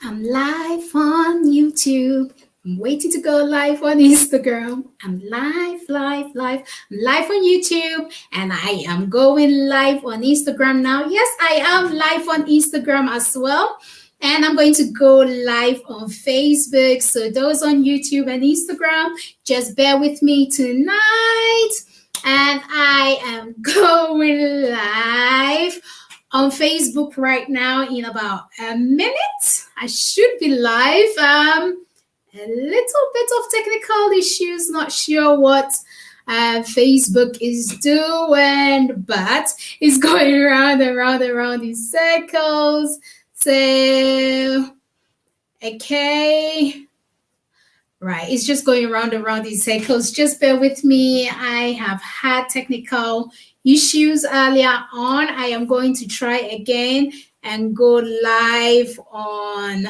I'm live on YouTube. I'm waiting to go live on Instagram. I'm live. I'm live on YouTube and I am going live on Instagram now. Yes, I am live on Instagram as well. And I'm going to go live on Facebook. So, those on YouTube and Instagram, just bear with me tonight. And I am going live on Facebook right now in about a minute. I should be live. A little bit of technical issues, not sure what Facebook is doing, but it's going around and round and round in circles. So, okay. Right, it's just going around and round in circles. Just bear with me. I have had technical issues earlier on. I am going to try again and go live on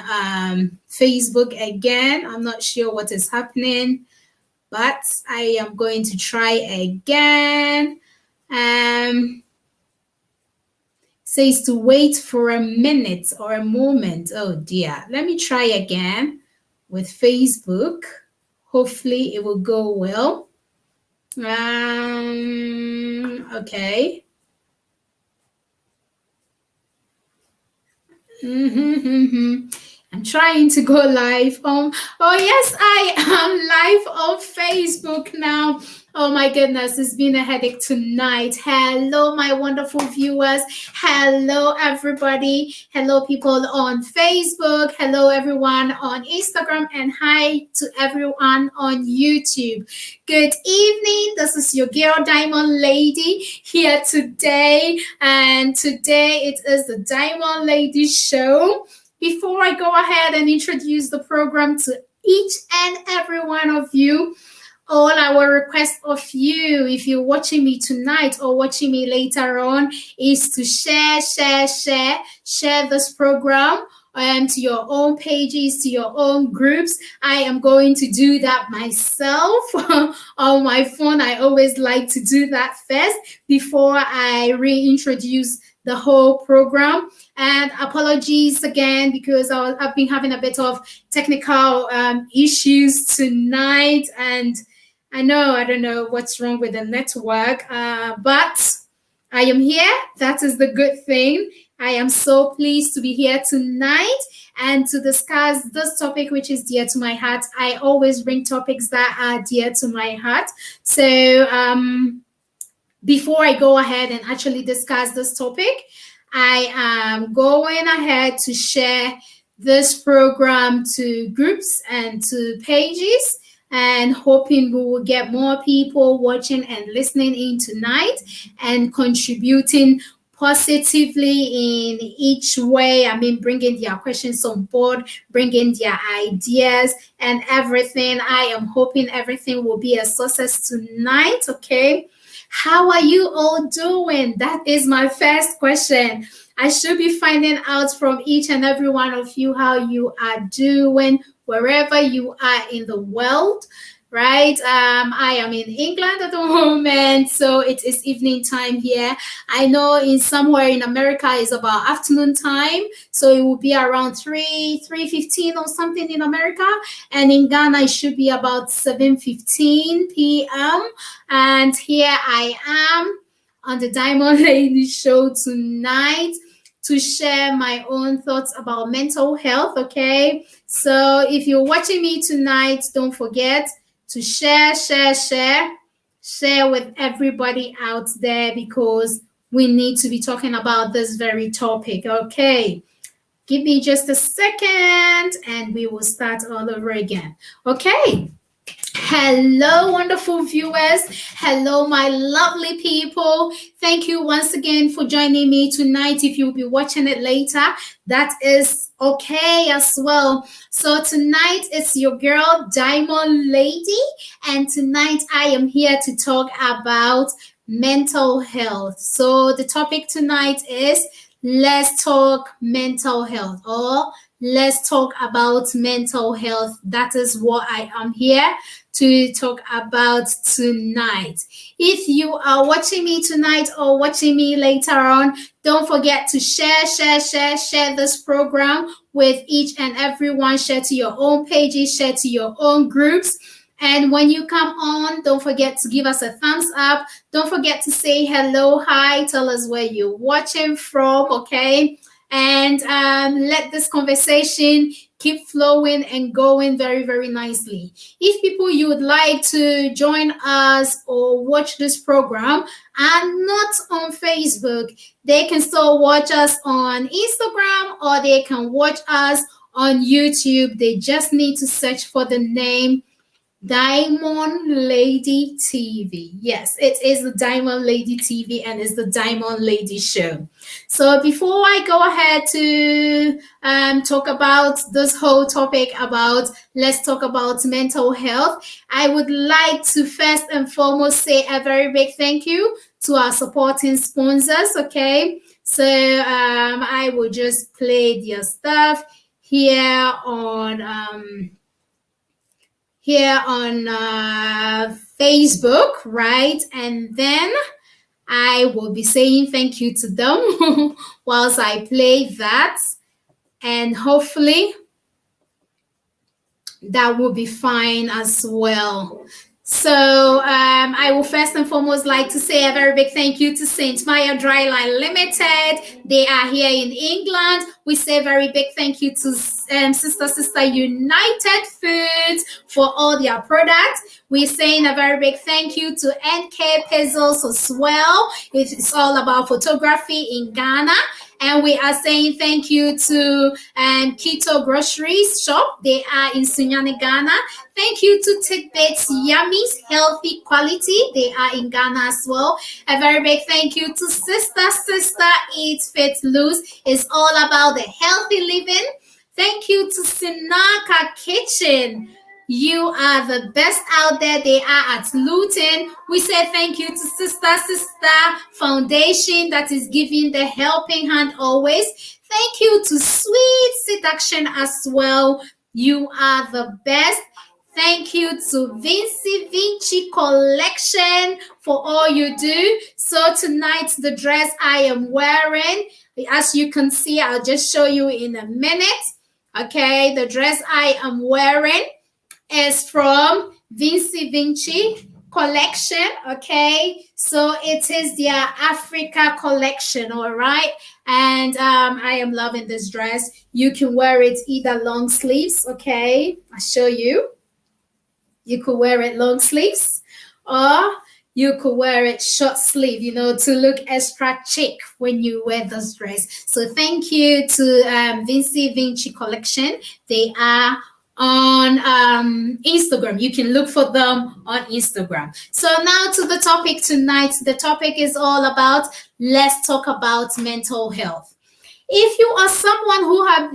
Facebook again. I'm not sure what is happening, but I am going to try again. Says to wait for a minute or a moment. Oh dear. Let me try again with Facebook. Hopefully it will go well. Okay. I'm trying to go live. Oh yes, I am live on Facebook now. Oh my goodness, it's been a headache tonight. Hello, my wonderful viewers. Hello, everybody. Hello, people on Facebook. Hello, everyone on Instagram. And hi to everyone on YouTube. Good evening. This is your girl, Diamond Lady, here today. And today it is the Diamond Lady Show. Before I go ahead and introduce the program to each and every one of you, all our request of you, if you're watching me tonight or watching me later on, is to share this program to your own pages, to your own groups. I am going to do that myself on my phone. I always like to do that first before I reintroduce the whole program. And apologies again because I've been having a bit of technical issues tonight, and I don't know what's wrong with the network, but I am here. That is the good thing. I am so pleased to be here tonight and to discuss this topic, which is dear to my heart. I always bring topics that are dear to my heart. So before I go ahead and actually discuss this topic, I am going ahead to share this program to groups and to pages, and hoping we will get more people watching and listening in tonight and contributing positively in each way. I mean, bringing their questions on board, bringing their ideas and everything. I am hoping everything will be a success tonight, okay? How are you all doing? That is my first question. I should be finding out from each and every one of you how you are doing wherever you are in the world, right? I am in England at the moment, so it is evening time here. I know in somewhere in America is about afternoon time, so it will be around 3:15 or something in America, and in Ghana it should be about 7:15 p.m. And here I am on the Diamond Lady Show tonight to share my own thoughts about mental health, okay? So if you're watching me tonight, don't forget to share with everybody out there, because we need to be talking about this very topic, okay? Give me just a second and we will start all over again, okay? Hello, wonderful viewers. Hello, my lovely people. Thank you once again for joining me tonight. If you'll be watching it later, that is okay as well. So tonight it's your girl, Diamond Lady, and tonight I am here to talk about mental health. So the topic tonight is let's talk mental health, or let's talk about mental health. That is what I am here to talk about tonight. If you are watching me tonight or watching me later on, don't forget to share this program with each and everyone. Share to your own pages, share to your own groups. And when you come on, don't forget to give us a thumbs up. Don't forget to say hello, hi, tell us where you're watching from, okay? And let this conversation keep flowing and going very, very nicely. If people you would like to join us or watch this program and not on Facebook, they can still watch us on Instagram or they can watch us on YouTube. They just need to search for the name Diamond Lady TV. Yes, it is the Diamond Lady TV and it's the Diamond Lady Show. So before I go ahead to talk about this whole topic about let's talk about mental health, I would like to first and foremost say a very big thank you to our supporting sponsors. Okay, so I will just play their stuff here on Facebook, right? And then I will be saying thank you to them whilst I play that. And hopefully that will be fine as well. So I will first and foremost like to say a very big thank you to St. Maya Dryline Limited. They are here in England. We say a very big thank you to Sister United Foods for all their products. We're saying a very big thank you to NK Puzzles as well. It's all about photography in Ghana. And we are saying thank you to Keto Groceries Shop. They are in Sunyani, Ghana. Thank you to Tidbits Yummies Healthy Quality. They are in Ghana as well. A very big thank you to Sister Eat Fit Lose. It's all about the healthy living. Thank you to Sinaka Kitchen. You are the best out there. They are at Luton. We say thank you to Sister Foundation that is giving the helping hand always. Thank you to Sweet Seduction as well. You are the best. Thank you to Vinci Collection for all you do. So tonight, the dress I am wearing, as you can see, I'll just show you in a minute. Okay, the dress I am wearing is from Vinci Collection. Okay, so it is their Africa collection. All right, and I am loving this dress. You can wear it either long sleeves. Okay, I'll show you. You could wear it long sleeves, or you could wear it short sleeve, to look extra chic when you wear this dress. So thank you to Vinci Collection. They are on Instagram. You can look for them on Instagram. So now to the topic tonight. The topic is all about let's talk about mental health. If you are someone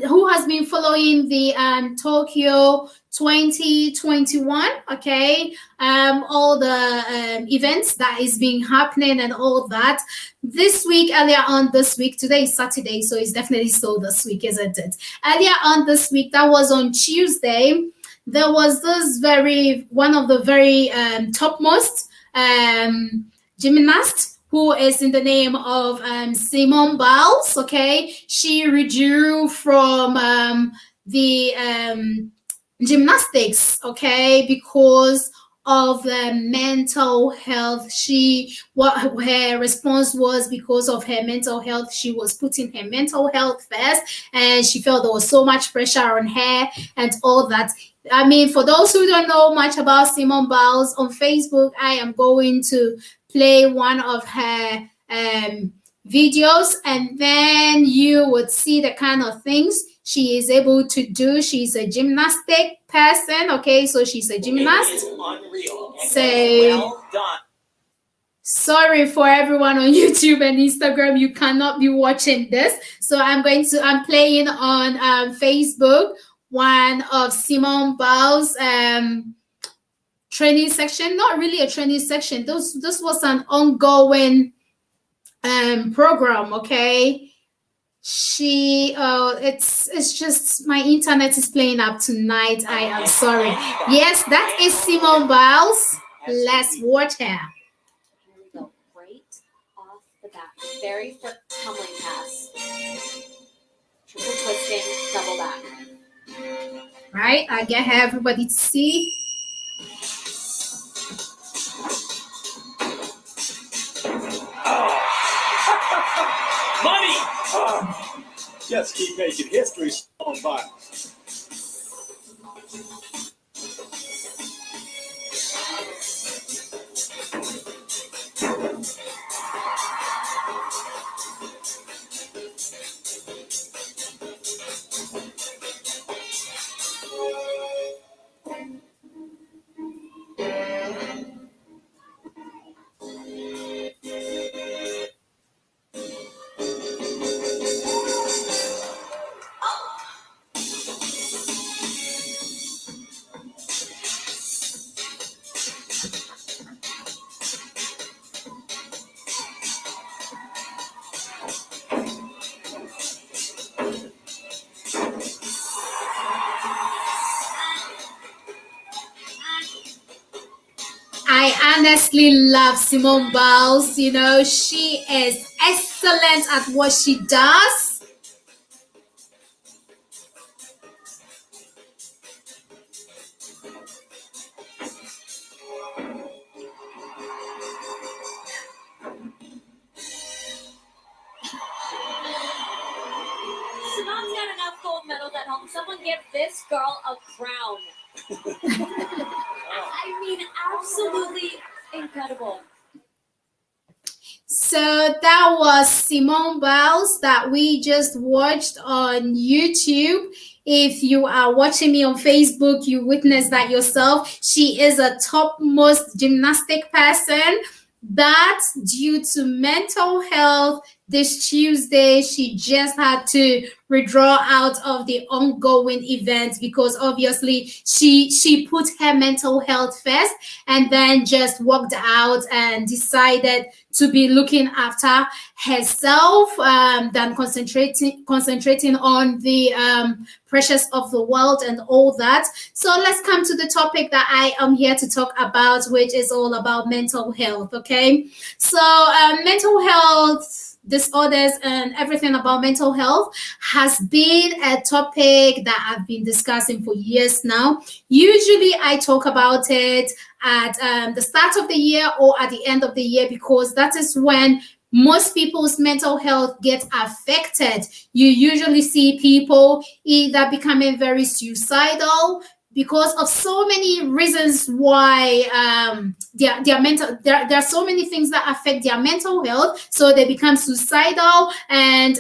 who has been following the Tokyo 2021, okay, all the events that is being happening and all that. This week, earlier on this week, today is Saturday, so it's definitely still this week, isn't it? Earlier on this week, that was on Tuesday, there was this one of the very topmost gymnasts who is in the name of Simone Biles, okay? She withdrew from the gymnastics, okay, because of mental health. What her response was, because of her mental health, she was putting her mental health first, and she felt there was so much pressure on her and all that. I mean, for those who don't know much about Simone Biles, on Facebook, I am going to play one of her videos, and then you would see the kind of things she is able to do. She's a gymnastic person, okay? So she's a gymnast. So well done. Sorry for everyone on YouTube and Instagram, you cannot be watching this. So I'm playing on Facebook one of Simone Biles' training section. Not really a training section. This was an ongoing program, okay? It's just my internet is playing up tonight. I am sorry. Yes, that is Simone Biles. Let's watch her. Here we go. Right off the bat. Very first tumbling pass. Triple twisting, double back. Right, I get everybody to see. Money! Just keep making history, Simone Biles. I honestly love Simone Biles. You know, she is excellent at what she does. Simone's got enough gold medals at home. Someone give this girl a crown. I mean, absolutely incredible. So that was Simone Biles that we just watched on YouTube. If you are watching me on Facebook, you witnessed that yourself. She is a topmost gymnastic person that, due to mental health, this Tuesday she just had to withdraw out of the ongoing event because obviously she put her mental health first and then just walked out and decided to be looking after herself than concentrating on the pressures of the world and all that. So let's come to the topic that I am here to talk about, which is all about mental health. Okay, so mental health disorders and everything about mental health has been a topic that I've been discussing for years now. Usually I talk about it at the start of the year or at the end of the year because that is when most people's mental health gets affected. You usually see people either becoming very suicidal because of so many reasons why their mental there are so many things that affect their mental health, so they become suicidal and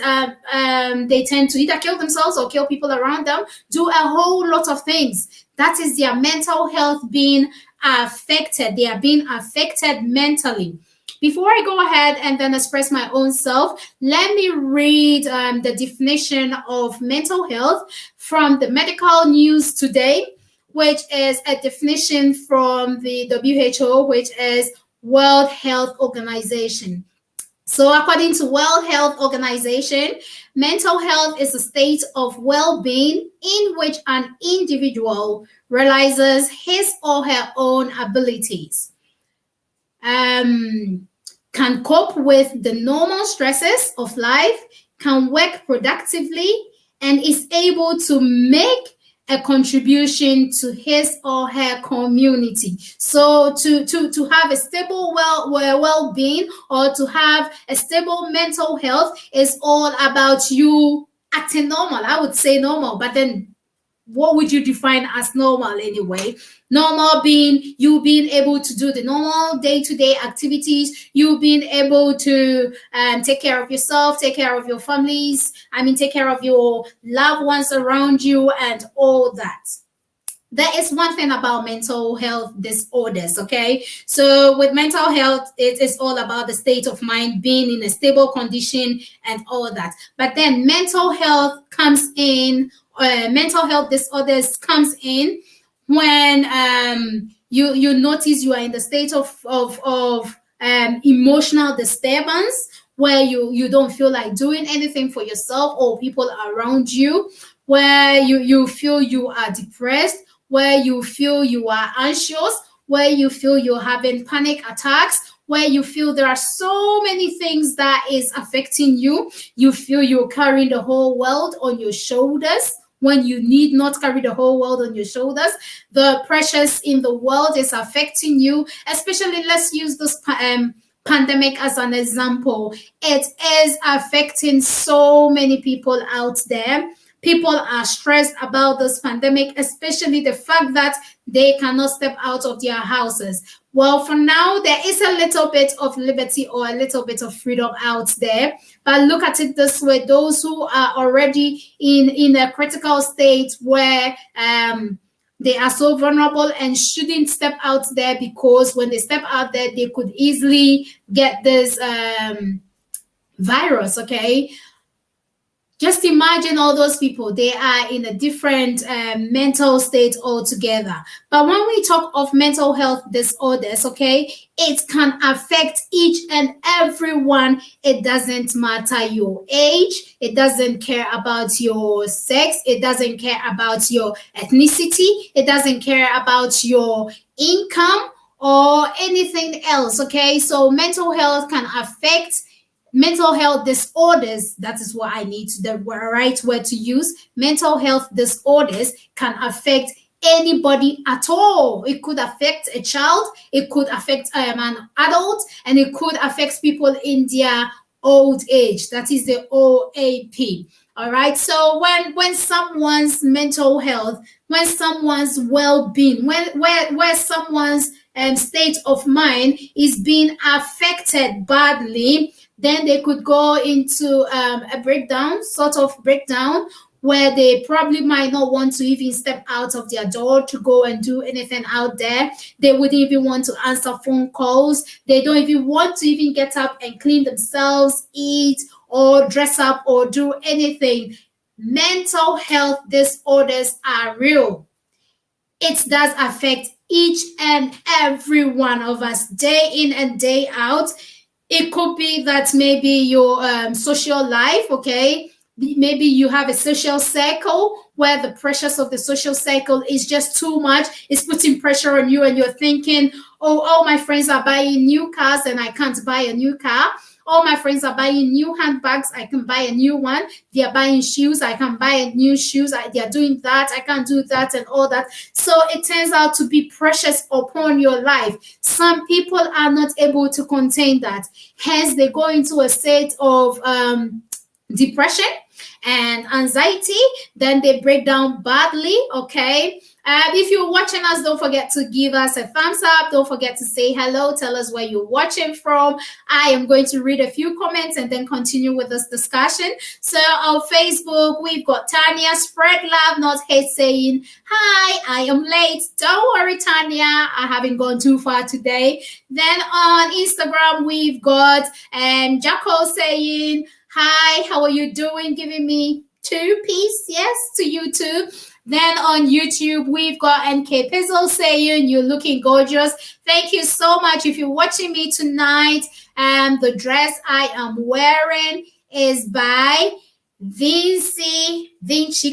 they tend to either kill themselves or kill people around them, do a whole lot of things. That is their mental health being affected. They are being affected mentally. Before I go ahead and then express my own self, let me read the definition of mental health from the Medical News Today, which is a definition from the WHO, which is World Health Organization. So according to World Health Organization, mental health is a state of well-being in which an individual realizes his or her own abilities, can cope with the normal stresses of life, can work productively, and is able to make a contribution to his or her community. So to have a stable well-being or to have a stable mental health is all about you acting normal. I would say normal, but then what would you define as normal anyway? Normal being you being able to do the normal day-to-day activities, you being able to take care of yourself, take care of your families, take care of your loved ones around you and all that. There is one thing about mental health disorders, okay? So with mental health, it is all about the state of mind, being in a stable condition and all that. But then mental health disorders comes in when you notice you are in the state of emotional disturbance, where you don't feel like doing anything for yourself or people around you, where you feel you are depressed, where you feel you are anxious, where you feel you're having panic attacks, where you feel there are so many things that is affecting you. You feel you're carrying the whole world on your shoulders when you need not carry the whole world on your shoulders. The pressures in the world is affecting you, especially let's use this pandemic as an example. It is affecting so many people out there. People are stressed about this pandemic, especially the fact that they cannot step out of their houses. Well, for now, there is a little bit of liberty or a little bit of freedom out there. But look at it this way: those who are already in a critical state where they are so vulnerable and shouldn't step out there, because when they step out there, they could easily get this virus, okay? Just imagine all those people, they are in a different mental state altogether. But when we talk of mental health disorders, okay, it can affect each and everyone. It doesn't matter your age. It doesn't care about your sex. It doesn't care about your ethnicity. It doesn't care about your income or anything else, okay? So mental health can affect mental health disorders. That is what I need, the right word to use. Mental health disorders can affect anybody at all. It could affect a child, it could affect an adult, and it could affect people in their old age. That is the OAP. All right. So when someone's mental health, when someone's well-being, where someone's state of mind is being affected badly, then they could go into a breakdown, sort of breakdown, where they probably might not want to even step out of their door to go and do anything out there. They wouldn't even want to answer phone calls. They don't even want to even get up and clean themselves, eat, or dress up, or do anything. Mental health disorders are real. It does affect each and every one of us, day in and day out. It could be that maybe your social life, okay, maybe you have a social circle where the pressures of the social circle is just too much. It's putting pressure on you, and you're thinking, oh, all my friends are buying new cars and I can't buy a new car. All my friends are buying new handbags, I can buy a new one. They are buying shoes, I can buy new shoes. They are doing that, I can't do that, and all that. So it turns out to be pressures upon your life. Some people are not able to contain that. Hence, they go into a state of depression and anxiety. Then they break down badly, okay? If you're watching us, don't forget to give us a thumbs up. Don't forget to say hello. Tell us where you're watching from. I am going to read a few comments and then continue with this discussion. So on Facebook, we've got Tanya, spread love, not hate, saying, hi, I am late. Don't worry, Tanya. I haven't gone too far today. Then on Instagram, we've got Jacko saying, hi, how are you doing? Giving me 2 piece. Yes, to you too. Then on YouTube, we've got NK Pizzle saying, you're looking gorgeous. Thank you so much. If you're watching me tonight, the dress I am wearing is by Vinci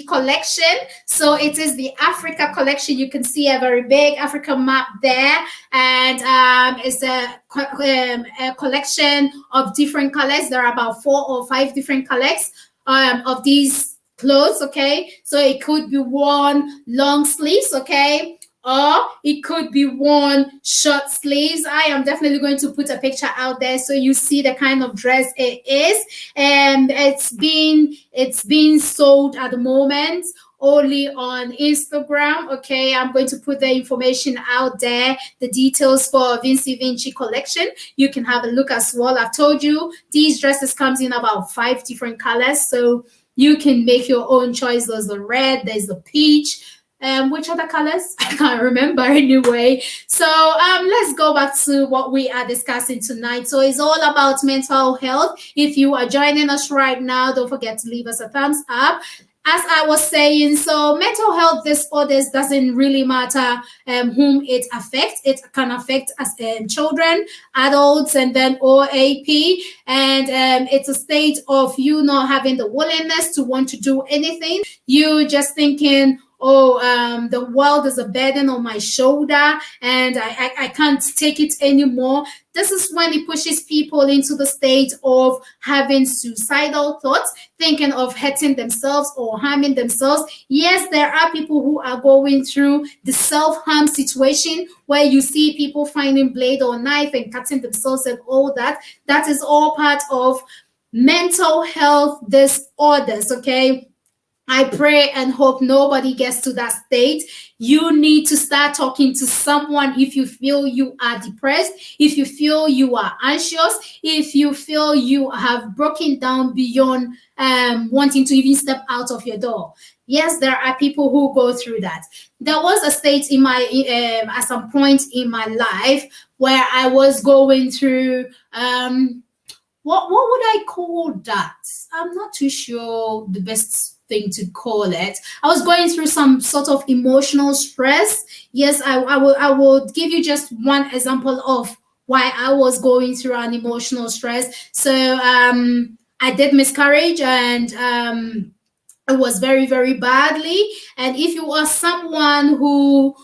Collection. So it is the Africa collection. You can see a very big Africa map there. And it's a collection of different colors. There are about 4 or 5 different colors of these clothes, okay? So it could be worn long sleeves, okay? Or it could be worn short sleeves. I am definitely going to put a picture out there so you see the kind of dress it is. And it's being sold at the moment only on Instagram, okay? I'm going to put the information out there, the details for Vinci Collection. You can have a look as well. I've told you these dresses comes in about 5 different colors, so you can make your own choice. There's the red, there's the peach, which other colors? I can't remember anyway. So let's go back to what we are discussing tonight. So it's all about mental health. If you are joining us right now, don't forget to leave us a thumbs up. as I was saying, so mental health disorders doesn't really matter whom it affects. It can affect as children, adults, and then OAP. And it's a state of you not having the willingness to want to do anything. You just thinking, oh, the world is a burden on my shoulder and I can't take it anymore. This is when it pushes people into the state of having suicidal thoughts, thinking of hurting themselves or harming themselves. Yes, there are people who are going through the self-harm situation where you see people finding blade or knife and cutting themselves and all that. That is all part of mental health disorders, okay? I pray and hope nobody gets to that state. You need to start talking to someone if you feel you are depressed, if you feel you are anxious, if you feel you have broken down beyond wanting to even step out of your door. Yes, there are people who go through that. There was a state in my at some point in my life where I was going through what would I call that? I'm not too sure the best thing to call it. I was going through some sort of emotional stress. Yes, I will give you just one example of why I was going through an emotional stress. So I did miscarriage and it was very, very badly. And if you are someone who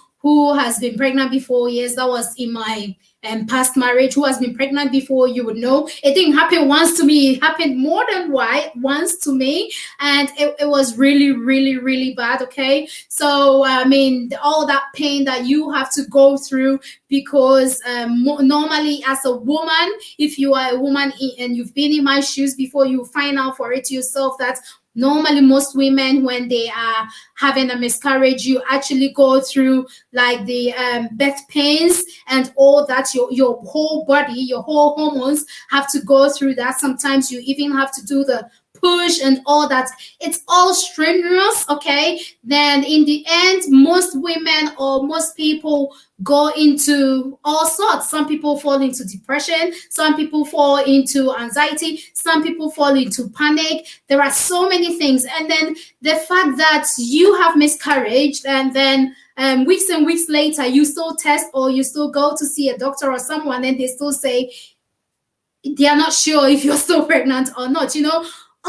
has been pregnant before, yes, that was in my past marriage, who has been pregnant before, you would know it didn't happen once to me. It happened more than once to me, and it was really, really, really bad. Okay, so I mean, all that pain that you have to go through because normally as a woman, if you are a woman and you've been in my shoes before, you find out for it yourself that normally most women, when they are having a miscarriage, you actually go through like the birth pains and all that. Your whole body, your whole hormones have to go through that. Sometimes you even have to do the push and all that. It's all strenuous, okay? Then in the end, most women or most people go into all sorts. Some people fall into depression, some people fall into anxiety, some people fall into panic. There are so many things. And then the fact that you have miscarriage and then weeks and weeks later you still test or you still go to see a doctor or someone and they still say they are not sure if you're still pregnant or not,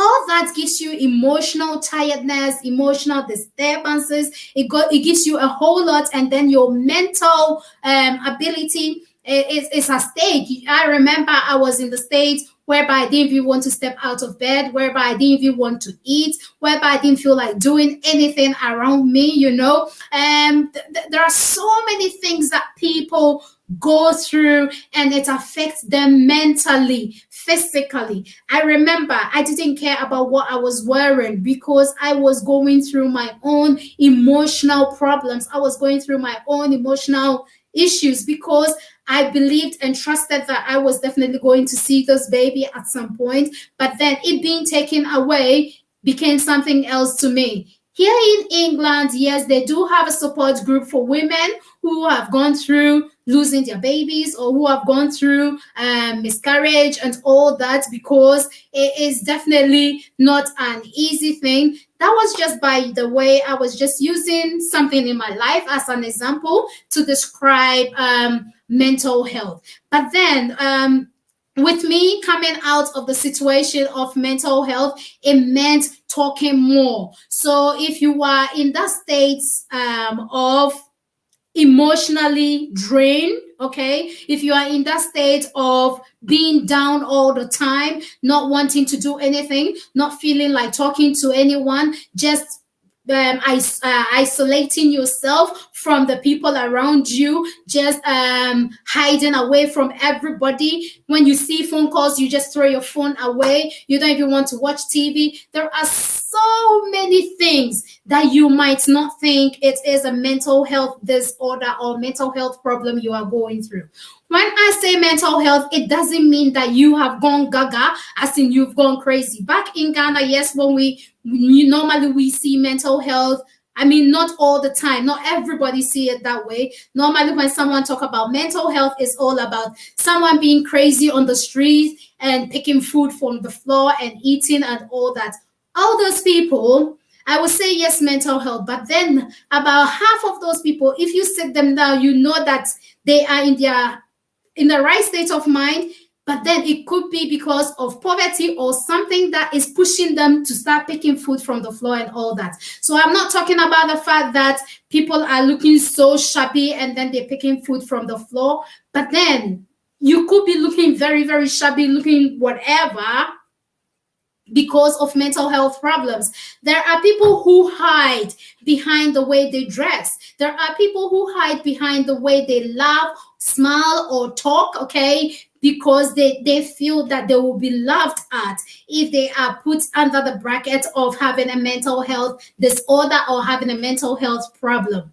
all that gives you emotional tiredness, emotional disturbances. It gives you a whole lot, and then your mental ability is at stake. I remember I was in the state whereby I didn't even want to step out of bed, whereby I didn't even want to eat, whereby I didn't feel like doing anything around me, there are so many things that people go through and it affects them mentally, physically. I remember I didn't care about what I was wearing because I was going through my own emotional problems. I was going through my own emotional issues because I believed and trusted that I was definitely going to see this baby at some point, but then it being taken away became something else to me. Here in England, yes, they do have a support group for women who have gone through losing their babies or who have gone through miscarriage and all that, because it is definitely not an easy thing. That was just by the way I was just using something in my life as an example to describe mental health. But then with me coming out of the situation of mental health, it meant talking more. So if you are in that state of emotionally drained, okay, if you are in that state of being down all the time, not wanting to do anything, not feeling like talking to anyone, just isolating yourself from the people around you, just hiding away from everybody. When you see phone calls, you just throw your phone away. You don't even want to watch TV. There are so many things that you might not think it is a mental health disorder or mental health problem you are going through. When I say mental health, it doesn't mean that you have gone gaga, as in you've gone crazy. Back in Ghana, yes, when we normally we see mental health, I mean, not all the time, not everybody see it that way. Normally when someone talk about mental health, it's all about someone being crazy on the street and picking food from the floor and eating and all that. All those people I would say yes, mental health. But then about half of those people, if you sit them down, you know that they are in the right state of mind, but then it could be because of poverty or something that is pushing them to start picking food from the floor and all that. So I'm not talking about the fact that people are looking so shabby and then they're picking food from the floor, but then you could be looking very, very shabby, looking whatever, because of mental health problems. There are people who hide behind the way they dress. There are people who hide behind the way they laugh, smile, or talk, okay? Because they feel that they will be laughed at if they are put under the bracket of having a mental health disorder or having a mental health problem.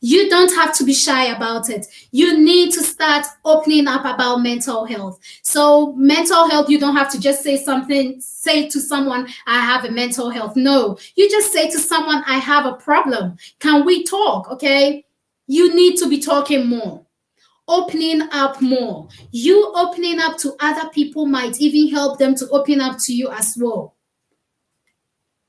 You don't have to be shy about it. You need to start opening up about mental health. So mental health, you don't have to just say to someone, I have a mental health. No, you just say to someone, I have a problem. Can we talk? Okay. You need to be talking more, opening up more. You opening up to other people might even help them to open up to you as well.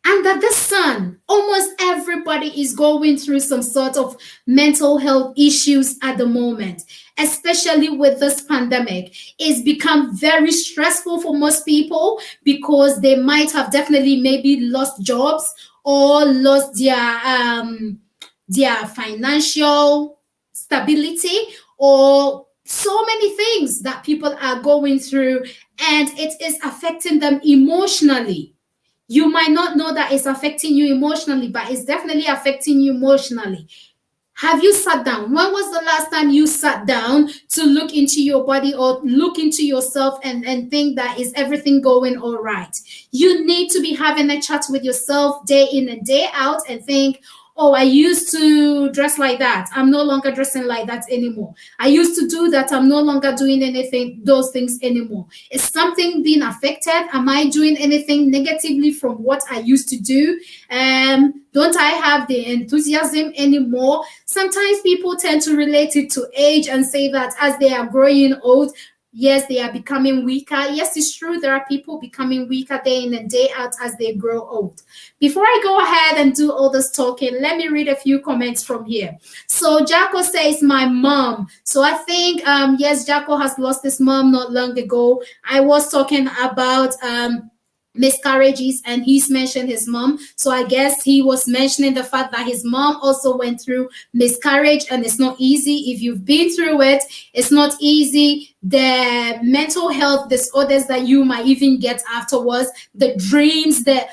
Under the sun, almost everybody is going through some sort of mental health issues at the moment, especially with this pandemic. It's become very stressful for most people because they might have definitely maybe lost jobs or lost their financial stability, or so many things that people are going through, and it is affecting them emotionally. You might not know that it's affecting you emotionally, but it's definitely affecting you emotionally. Have you sat down? When was the last time you sat down to look into your body or look into yourself and think that is everything going all right? You need to be having a chat with yourself day in and day out and think, oh, I used to dress like that. I'm no longer dressing like that anymore. I used to do that. I'm no longer doing those things anymore. Is something being affected? Am I doing anything negatively from what I used to do? Don't I have the enthusiasm anymore? Sometimes people tend to relate it to age and say that as they are growing old, yes, they are becoming weaker. Yes, it's true. There are people becoming weaker day in and day out as they grow old. Before I go ahead and do all this talking, let me read a few comments from here. So Jacko says, my mom. So I think, yes, Jacko has lost his mom not long ago. I was talking about miscarriages and he's mentioned his mom, so I guess he was mentioning the fact that his mom also went through miscarriage, and it's not easy. If you've been through it, it's not easy. The mental health disorders that you might even get afterwards, the dreams, the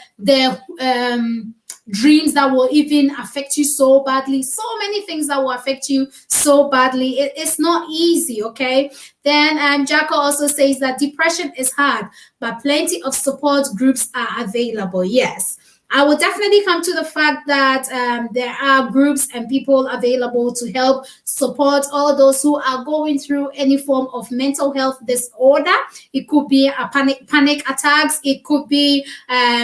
dreams that will even affect you so badly, so many things that will affect you so badly. It's not easy, okay? Then Jacko also says that depression is hard, but plenty of support groups are available. Yes, I will definitely come to the fact that there are groups and people available to help support all those who are going through any form of mental health disorder. It could be a panic attacks. It could be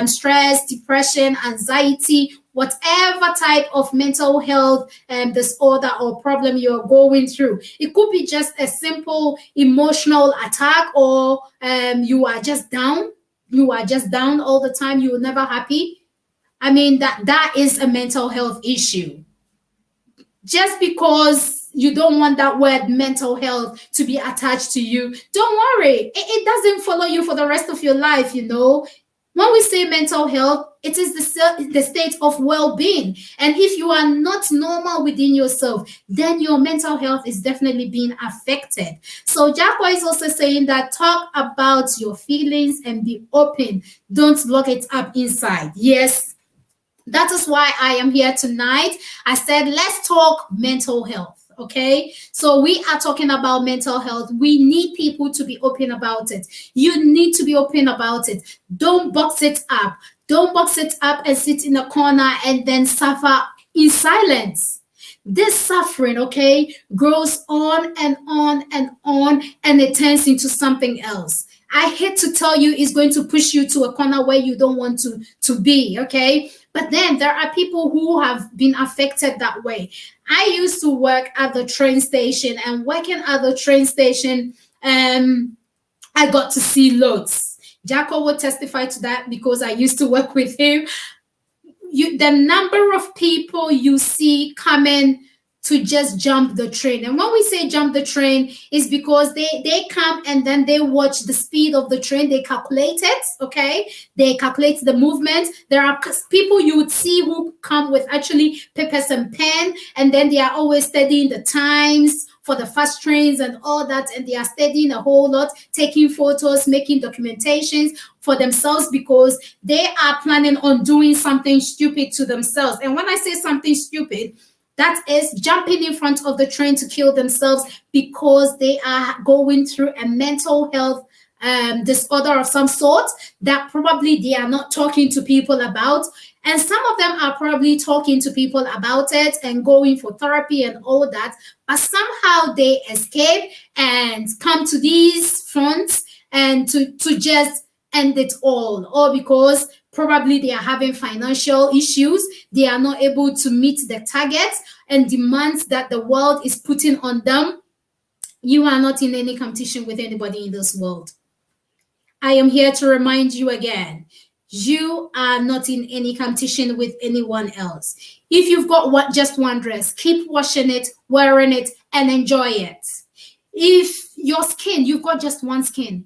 stress, depression, anxiety, whatever type of mental health disorder or problem you're going through. It could be just a simple emotional attack, or you are just down. You are just down all the time. You're never happy. I mean, that is a mental health issue. Just because you don't want that word mental health to be attached to you, don't worry. It doesn't follow you for the rest of your life, you know. When we say mental health, it is the state of well-being. And if you are not normal within yourself, then your mental health is definitely being affected. So Jacko is also saying that talk about your feelings and be open. Don't lock it up inside. Yes, that is why I am here tonight. I said, let's talk mental health. Okay, so we are talking about mental health. We need people to be open about it. You need to be open about it. Don't box it up. Don't box it up and sit in a corner and then suffer in silence. This suffering, okay, grows on and on and on, and it turns into something else. I hate to tell you, it's going to push you to a corner where you don't want to be, okay? But then there are people who have been affected that way. I used to work at the train station, and working at the train station, I got to see loads. Jacko will testify to that because I used to work with him. the number of people you see coming to just jump the train. And when we say jump the train, is because they come and then they watch the speed of the train. They calculate it, okay? They calculate the movement. There are people you would see who come with actually papers and pen, and then they are always studying the times for the fast trains and all that, and they are studying a whole lot, taking photos, making documentations for themselves because they are planning on doing something stupid to themselves. And when I say something stupid, that is jumping in front of the train to kill themselves because they are going through a mental health disorder of some sort that probably they are not talking to people about. And some of them are probably talking to people about it and going for therapy and all that. But somehow they escape and come to these fronts and to just end it all because probably they are having financial issues. They are not able to meet the targets and demands that the world is putting on them. You are not in any competition with anybody in this world. I am here to remind you again, you are not in any competition with anyone else. If you've got just one dress, keep washing it, wearing it, and enjoy it. If your skin, you've got just one skin,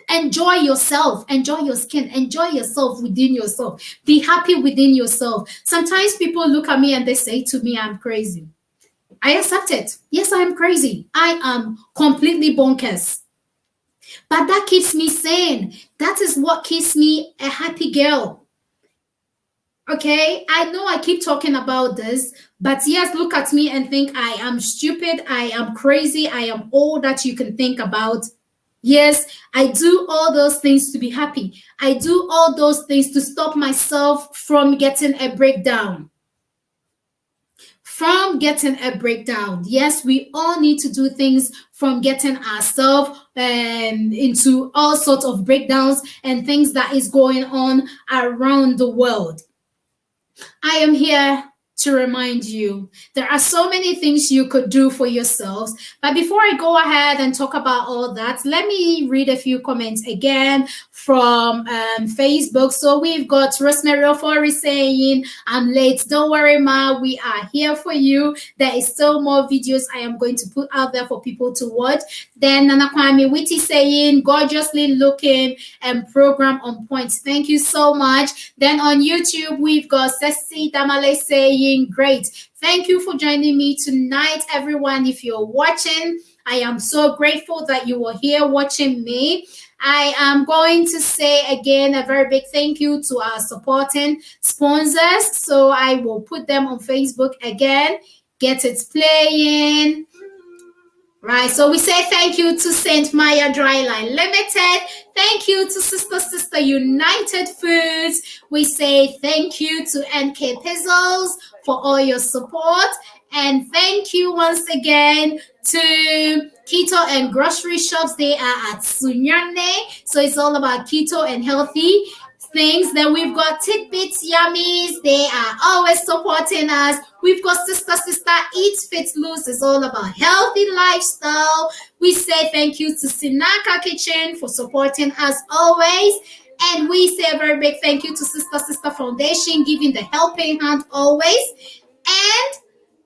enjoy yourself, enjoy your skin, enjoy yourself within yourself. Be happy within yourself. Sometimes people look at me and they say to me, I'm crazy. I accept it. Yes, I am crazy. I am completely bonkers. But that keeps me sane. That is what keeps me a happy girl. Okay, I know I keep talking about this, but yes, look at me and think I am stupid, I am crazy, I am all that you can think about. Yes, I do all those things to be happy. I do all those things to stop myself from getting a breakdown. Yes, we all need to do things from getting ourselves into all sorts of breakdowns and things that is going on around the world. I am here to remind you there are so many things you could do for yourselves. But before I go ahead and talk about all that, let me read a few comments again from Facebook. So we've got Rosemary Ofori saying, I'm late. Don't worry, Ma. We are here for you. There is still more videos I am going to put out there for people to watch. Then Nana Kwame Witty saying, gorgeously looking and program on point. Thank you so much. Then on YouTube, we've got Ceci Damale saying, great. Thank you for joining me tonight, everyone. If you're watching, I am so grateful that you are here watching me. I am going to say again a very big thank you to our supporting sponsors. So I will put them on Facebook again. Get it playing. Right, so we say thank you to St. Maya Dryline Limited. Thank you to Sister United Foods. We say thank you to NK Pizzles for all your support. And thank you once again to Keto and Grocery Shops. They are at Sunyane. So it's all about keto and healthy things. Then we've got Tidbits Yummies. They are always supporting us. We've got Sister Eat Fit Loose. It's all about healthy lifestyle. We say thank you to Sinaka Kitchen for supporting us always. And we say a very big thank you to Sister Foundation, giving the helping hand always. And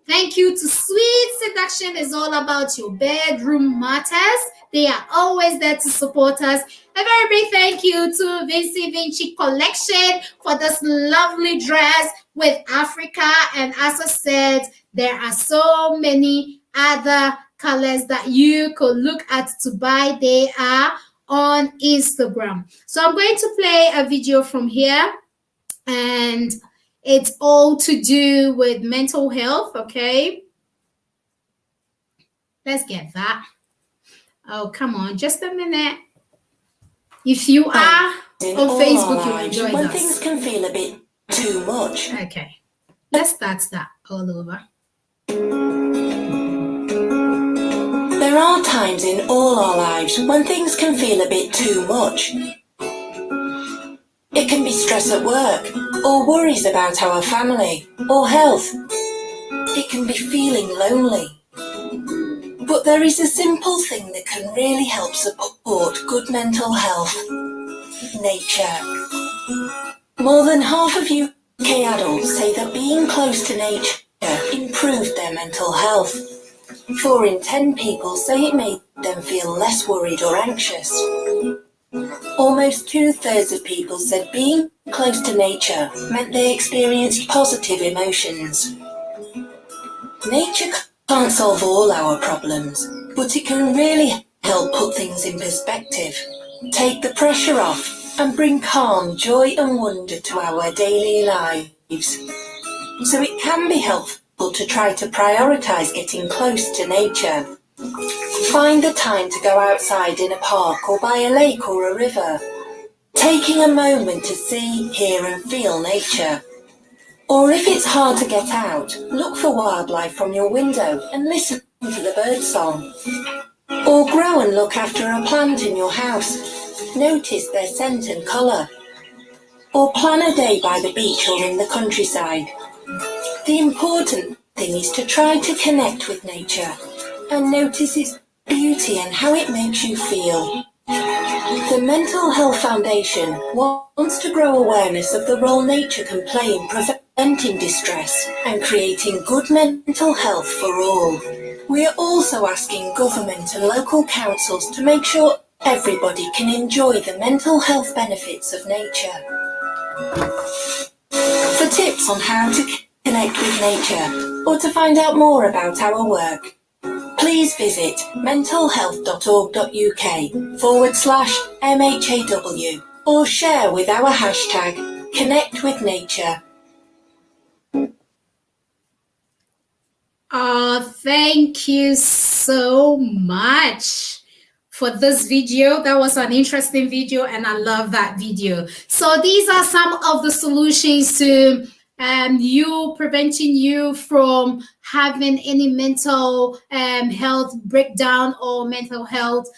thank you to Sweet Seduction. It's all about your bedroom matters. They are always there to support us. A very big thank you to Vinci Vinci Collection for this lovely dress with Africa. And as I said, there are so many other colors that you could look at to buy. They are on Instagram. So I'm going to play a video from here, and it's all to do with mental health, okay? Let's get that. Oh, come on, just a minute. If you are on Facebook, you enjoy when this. Things can feel a bit too much. Okay, let's start that all over. There are times in all our lives when things can feel a bit too much. It can be stress at work, or worries about our family, or health. It can be feeling lonely. But there is a simple thing that can really help support good mental health. Nature. More than half of you adults say that being close to nature improved their mental health. 4 in 10 people say it made them feel less worried or anxious. Almost 2/3 of people said being close to nature meant they experienced positive emotions. Nature can't solve all our problems, but it can really help put things in perspective, take the pressure off, and bring calm, joy, and wonder to our daily lives. So it can be helpful to try to prioritize getting close to nature. Find the time to go outside in a park or by a lake or a river, taking a moment to see, hear, and feel nature. Or if it's hard to get out, look for wildlife from your window and listen to the birdsong. Or grow and look after a plant in your house. Notice their scent and colour. Or plan a day by the beach or in the countryside. The important thing is to try to connect with nature and notice its beauty and how it makes you feel. The Mental Health Foundation wants to grow awareness of the role nature can play in preventing distress and creating good mental health for all. We are also asking government and local councils to make sure everybody can enjoy the mental health benefits of nature. For tips on how to connect with nature or to find out more about our work, please visit mentalhealth.org.uk/MHAW or share with our hashtag #ConnectWithNature. Thank you so much for this video. That was an interesting video and I love that video. So these are some of the solutions to you preventing you from having any mental health breakdown or mental health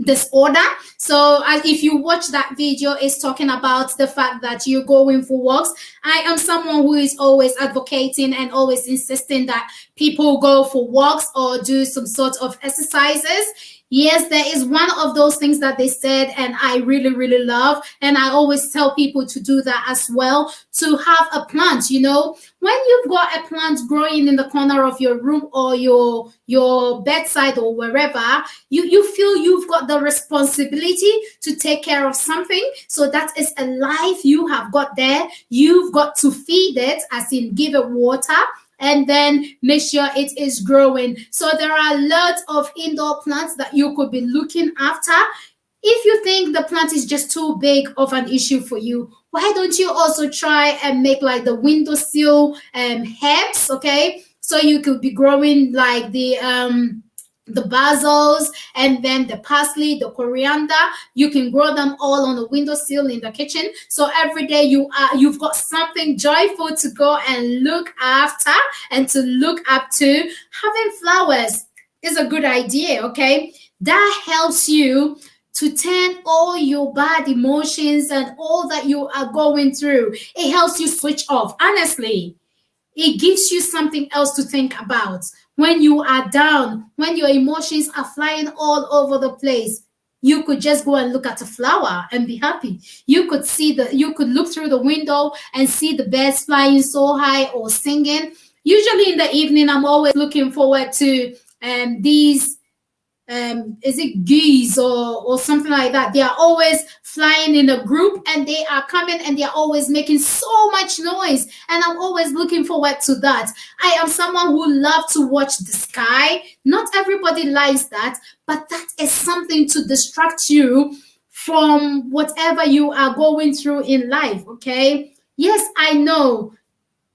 disorder. So if you watch that video, it's talking about the fact that you're going for walks. I am someone who is always advocating and always insisting that people go for walks or do some sort of exercises. Yes, there is one of those things that they said, and I really, really love. And I always tell people to do that as well, to have a plant. You know, when you've got a plant growing in the corner of your room or your bedside or wherever, you feel you've got the responsibility to take care of something. So that is a life you have got there. You've got to feed it, as in give it water, and then make sure it is growing. So there are lots of indoor plants that you could be looking after. If you think the plant is just too big of an issue for you, why don't you also try and make like the windowsill herbs, okay? So you could be growing like the basils and then the parsley, the coriander. You can grow them all on the windowsill in the kitchen. So every day you've got something joyful to go and look after and to look up to. Having flowers is a good idea, okay? That helps you to turn all your bad emotions and all that you are going through. It helps you switch off. Honestly, it gives you something else to think about. When you are down, when your emotions are flying all over the place, you could just go and look at a flower and be happy. You could look through the window and see the birds flying so high or singing. Usually in the evening, I'm always looking forward to these is it geese or something like that? They are always flying in a group and they are coming and they are always making so much noise. And I'm always looking forward to that. I am someone who loves to watch the sky. Not everybody likes that, but that is something to distract you from whatever you are going through in life, okay? Yes, I know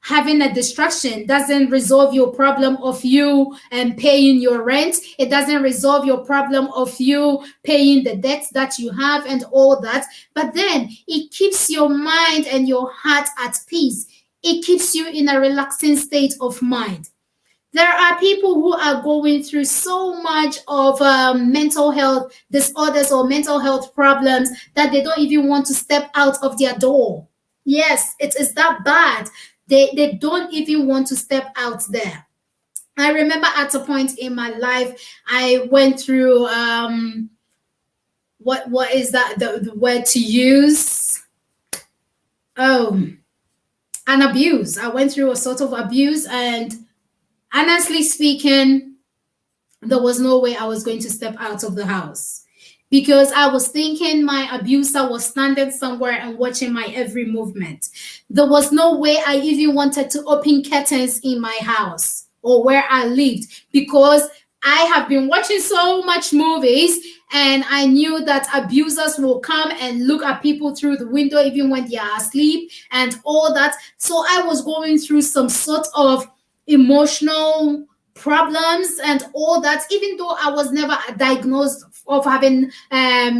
having a distraction doesn't resolve your problem of you paying your rent. It doesn't resolve your problem of you paying the debts that you have and all that. But then it keeps your mind and your heart at peace. It keeps you in a relaxing state of mind. There are people who are going through so much of mental health disorders or mental health problems that they don't even want to step out of their door. Yes, it is that bad. They don't even want to step out there. I remember at a point in my life, I went through what is that the word to use? Oh, an abuse. I went through a sort of abuse, and honestly speaking, there was no way I was going to step out of the house because I was thinking my abuser was standing somewhere and watching my every movement. There was no way I even wanted to open curtains in my house or where I lived because I have been watching so much movies, and I knew that abusers will come and look at people through the window even when they are asleep and all that. So I was going through some sort of emotional problems and all that, even though I was never diagnosed of having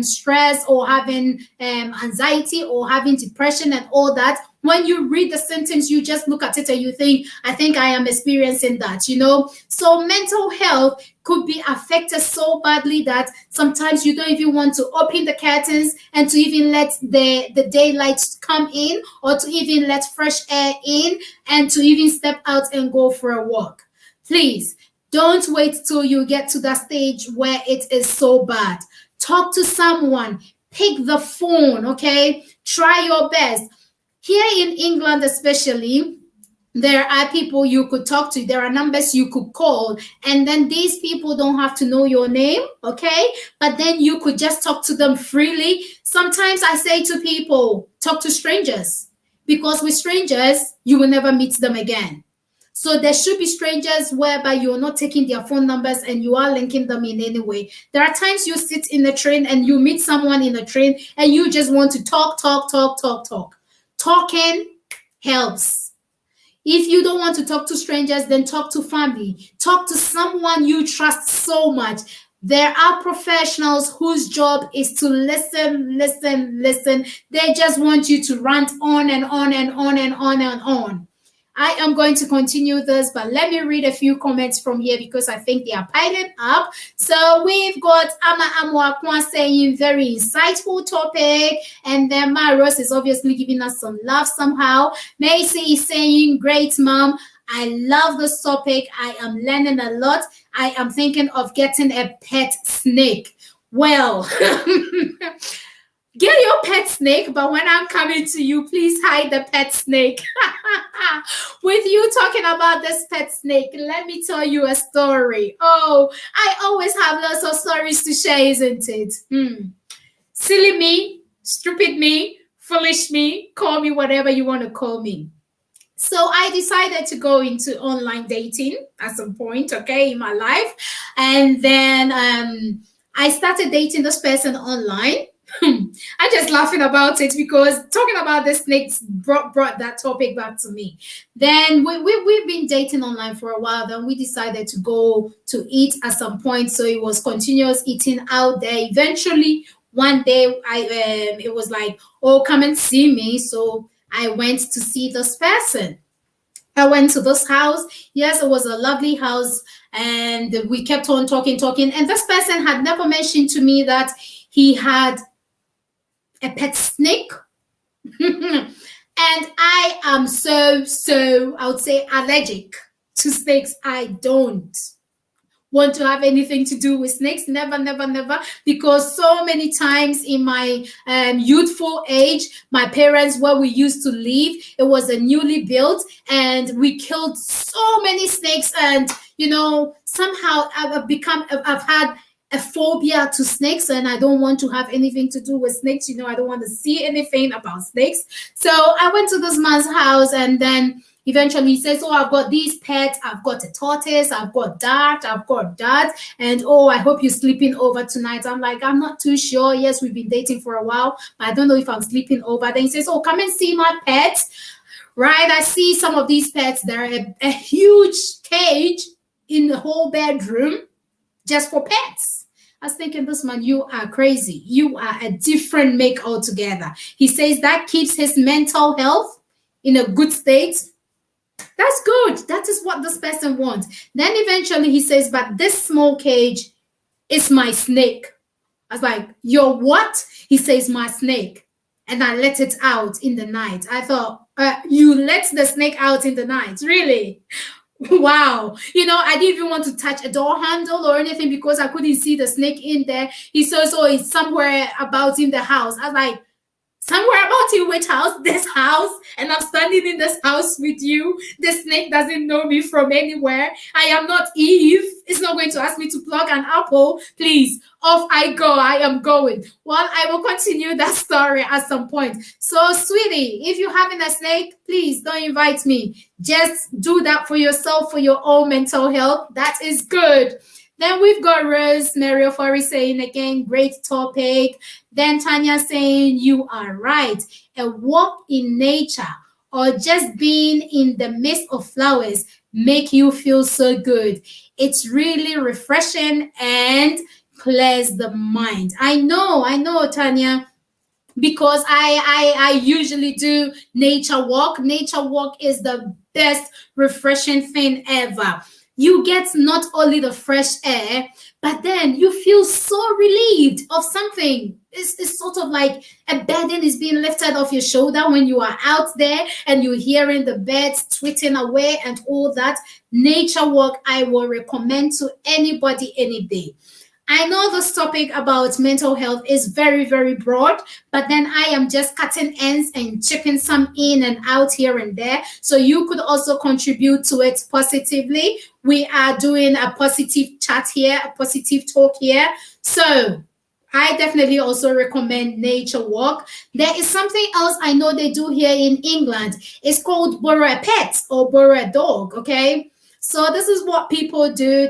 stress or having anxiety or having depression and all that. When you read the symptoms, you just look at it and you think, I think I am experiencing that, you know. So mental health could be affected so badly that sometimes you don't even want to open the curtains and to even let the daylight come in, or to even let fresh air in, and to even step out and go for a walk. Please don't wait till you get to that stage where it is so bad. Talk to someone, pick the phone, okay? Try your best. Here in England, especially, there are people you could talk to. There are numbers you could call. And then these people don't have to know your name, okay? But then you could just talk to them freely. Sometimes I say to people, talk to strangers. Because with strangers, you will never meet them again. So there should be strangers whereby you're not taking their phone numbers and you are linking them in any way. There are times you sit in the train and you meet someone in the train and you just want to talk. Talking helps. If you don't want to talk to strangers, then talk to family. Talk to someone you trust so much. There are professionals whose job is to listen. They just want you to rant on and on and on and on and on. I am going to continue this, but let me read a few comments from here because I think they are piling up. So we've got Ama Amwakwa saying very insightful topic. And then Maros is obviously giving us some love somehow. Macy is saying, great mom. I love this topic. I am learning a lot. I am thinking of getting a pet snake. Well, get your pet snake, but when I'm coming to you, please hide the pet snake. With you talking about this pet snake, let me tell you a story. Oh, I always have lots of stories to share, isn't it? Silly me, stupid me, foolish me, call me whatever you want to call me. So I decided to go into online dating at some point, okay, in my life. And then I started dating this person online. I'm just laughing about it because talking about the snakes brought that topic back to me. Then we've been dating online for a while. Then we decided to go to eat at some point. So it was continuous eating out there. Eventually, one day, it was like, oh, come and see me. So I went to see this person. I went to this house. Yes, it was a lovely house. And we kept on talking. And this person had never mentioned to me that he had a pet snake. And I am so I would say allergic to snakes. I don't want to have anything to do with snakes. Never, because so many times in my youthful age, my parents, where we used to live, it was a newly built, and we killed so many snakes. And you know, somehow I've had a phobia to snakes, and I don't want to have anything to do with snakes. You know, I don't want to see anything about snakes. So I went to this man's house, and then eventually he says, oh, I've got these pets. I've got a tortoise. I've got that. And oh, I hope you're sleeping over tonight. I'm like, I'm not too sure. Yes, we've been dating for a while, but I don't know if I'm sleeping over. Then he says, oh, come and see my pets. Right? I see some of these pets. They're a huge cage in the whole bedroom just for pets. I was thinking, this man, you are crazy. You are a different make altogether. He says that keeps his mental health in a good state. That's good. That is what this person wants. Then eventually he says, but this small cage is my snake. I was like, your what? He says, my snake. And I let it out in the night. I thought, you let the snake out in the night? Really? Wow. You know, I didn't even want to touch a door handle or anything because I couldn't see the snake in there. He says, oh, it's somewhere about in the house. I was like, somewhere about in which house? This house, and I'm standing in this house with you. The snake doesn't know me from anywhere. I am not Eve. It's not going to ask me to plug an apple. Please, off I go. I am going. Well, I will continue that story at some point. So, sweetie, if you're having a snake, please don't invite me. Just do that for yourself, for your own mental health. That is good. Then we've got Rosemary Ofori saying again, great topic. Then Tanya saying, you are right. A walk in nature or just being in the midst of flowers make you feel so good. It's really refreshing and clears the mind. I know, Tanya, because I usually do nature walk. Nature walk is the best refreshing thing ever. You get not only the fresh air, but then you feel so relieved of something. It's sort of like a burden is being lifted off your shoulder when you are out there and you're hearing the birds tweeting away and all that. Nature walk, I will recommend to anybody any day. I know this topic about mental health is very, very broad, but then I am just cutting ends and chipping some in and out here and there. So you could also contribute to it positively. We are doing a positive chat here, a positive talk here. So I definitely also recommend nature walk. There is something else I know they do here in England. It's called borrow a pet or borrow a dog, okay? So this is what people do.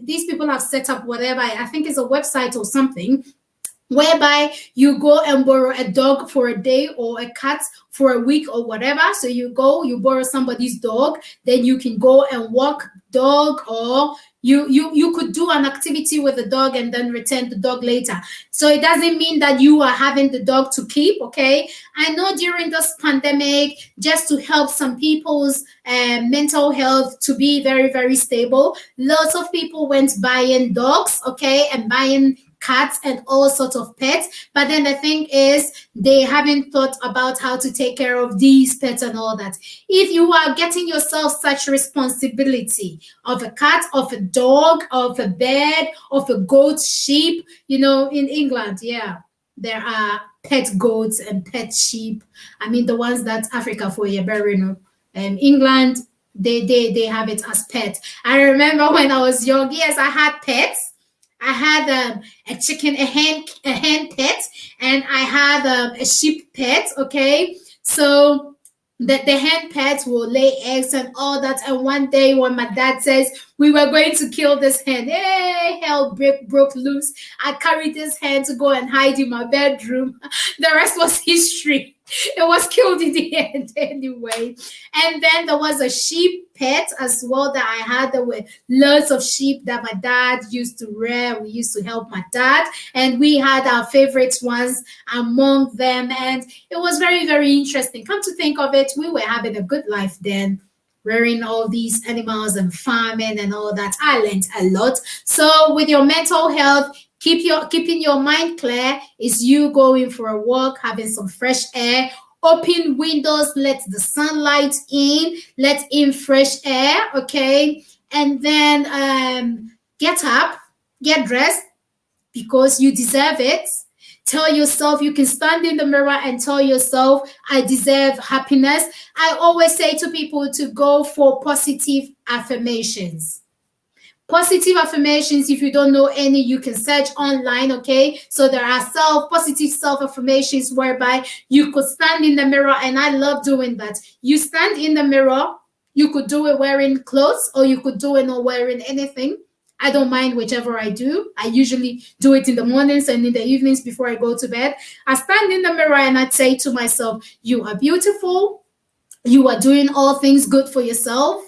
These people have set up whatever, I think it's a website or something, whereby you go and borrow a dog for a day or a cat for a week or whatever. So you go, you borrow somebody's dog, then you can go and walk dog, or you could do an activity with the dog and then return the dog later. So it doesn't mean that you are having the dog to keep, okay? I know during this pandemic, just to help some people's mental health to be very, very stable, lots of people went buying dogs, okay, and buying cats and all sorts of pets. But then the thing is, they haven't thought about how to take care of these pets and all that. If you are getting yourself such responsibility of a cat, of a dog, of a bird, of a goat, sheep, you know, in England, yeah, there are pet goats and pet sheep. I mean, the ones that Africa for you, you know, England, they have it as pets. I remember when I was young, yes, I had pets. I had a chicken, a hen pet, and I had a sheep pet, okay? So the hen pet will lay eggs and all that. And one day when my dad says, we were going to kill this hen, hey, hell broke loose. I carried this hen to go and hide in my bedroom. The rest was history. It was killed in the end anyway. And then there was a sheep pet as well that I had. There were lots of sheep that my dad used to rear. We used to help my dad, and we had our favorite ones among them. And it was very, very interesting. Come to think of it, we were having a good life then, rearing all these animals and farming and all that. I learned a lot. So with your mental health, keeping your mind clear is you going for a walk, having some fresh air, open windows, let the sunlight in, let in fresh air, okay? And then get up, get dressed, because you deserve it. Tell yourself, you can stand in the mirror and tell yourself, I deserve happiness. I always say to people to go for positive affirmations. Positive affirmations, if you don't know any, you can search online, okay? So there are positive self-affirmations whereby you could stand in the mirror, and I love doing that. You stand in the mirror, you could do it wearing clothes, or you could do it not wearing anything. I don't mind whichever I do. I usually do it in the mornings and in the evenings before I go to bed. I stand in the mirror and I say to myself, you are beautiful. You are doing all things good for yourself.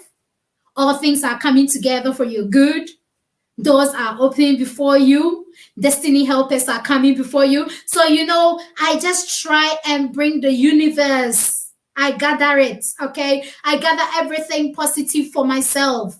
All things are coming together for your good. Doors are opening before you. Destiny helpers are coming before you. So, you know, I just try and bring the universe. I gather it, okay? I gather everything positive for myself.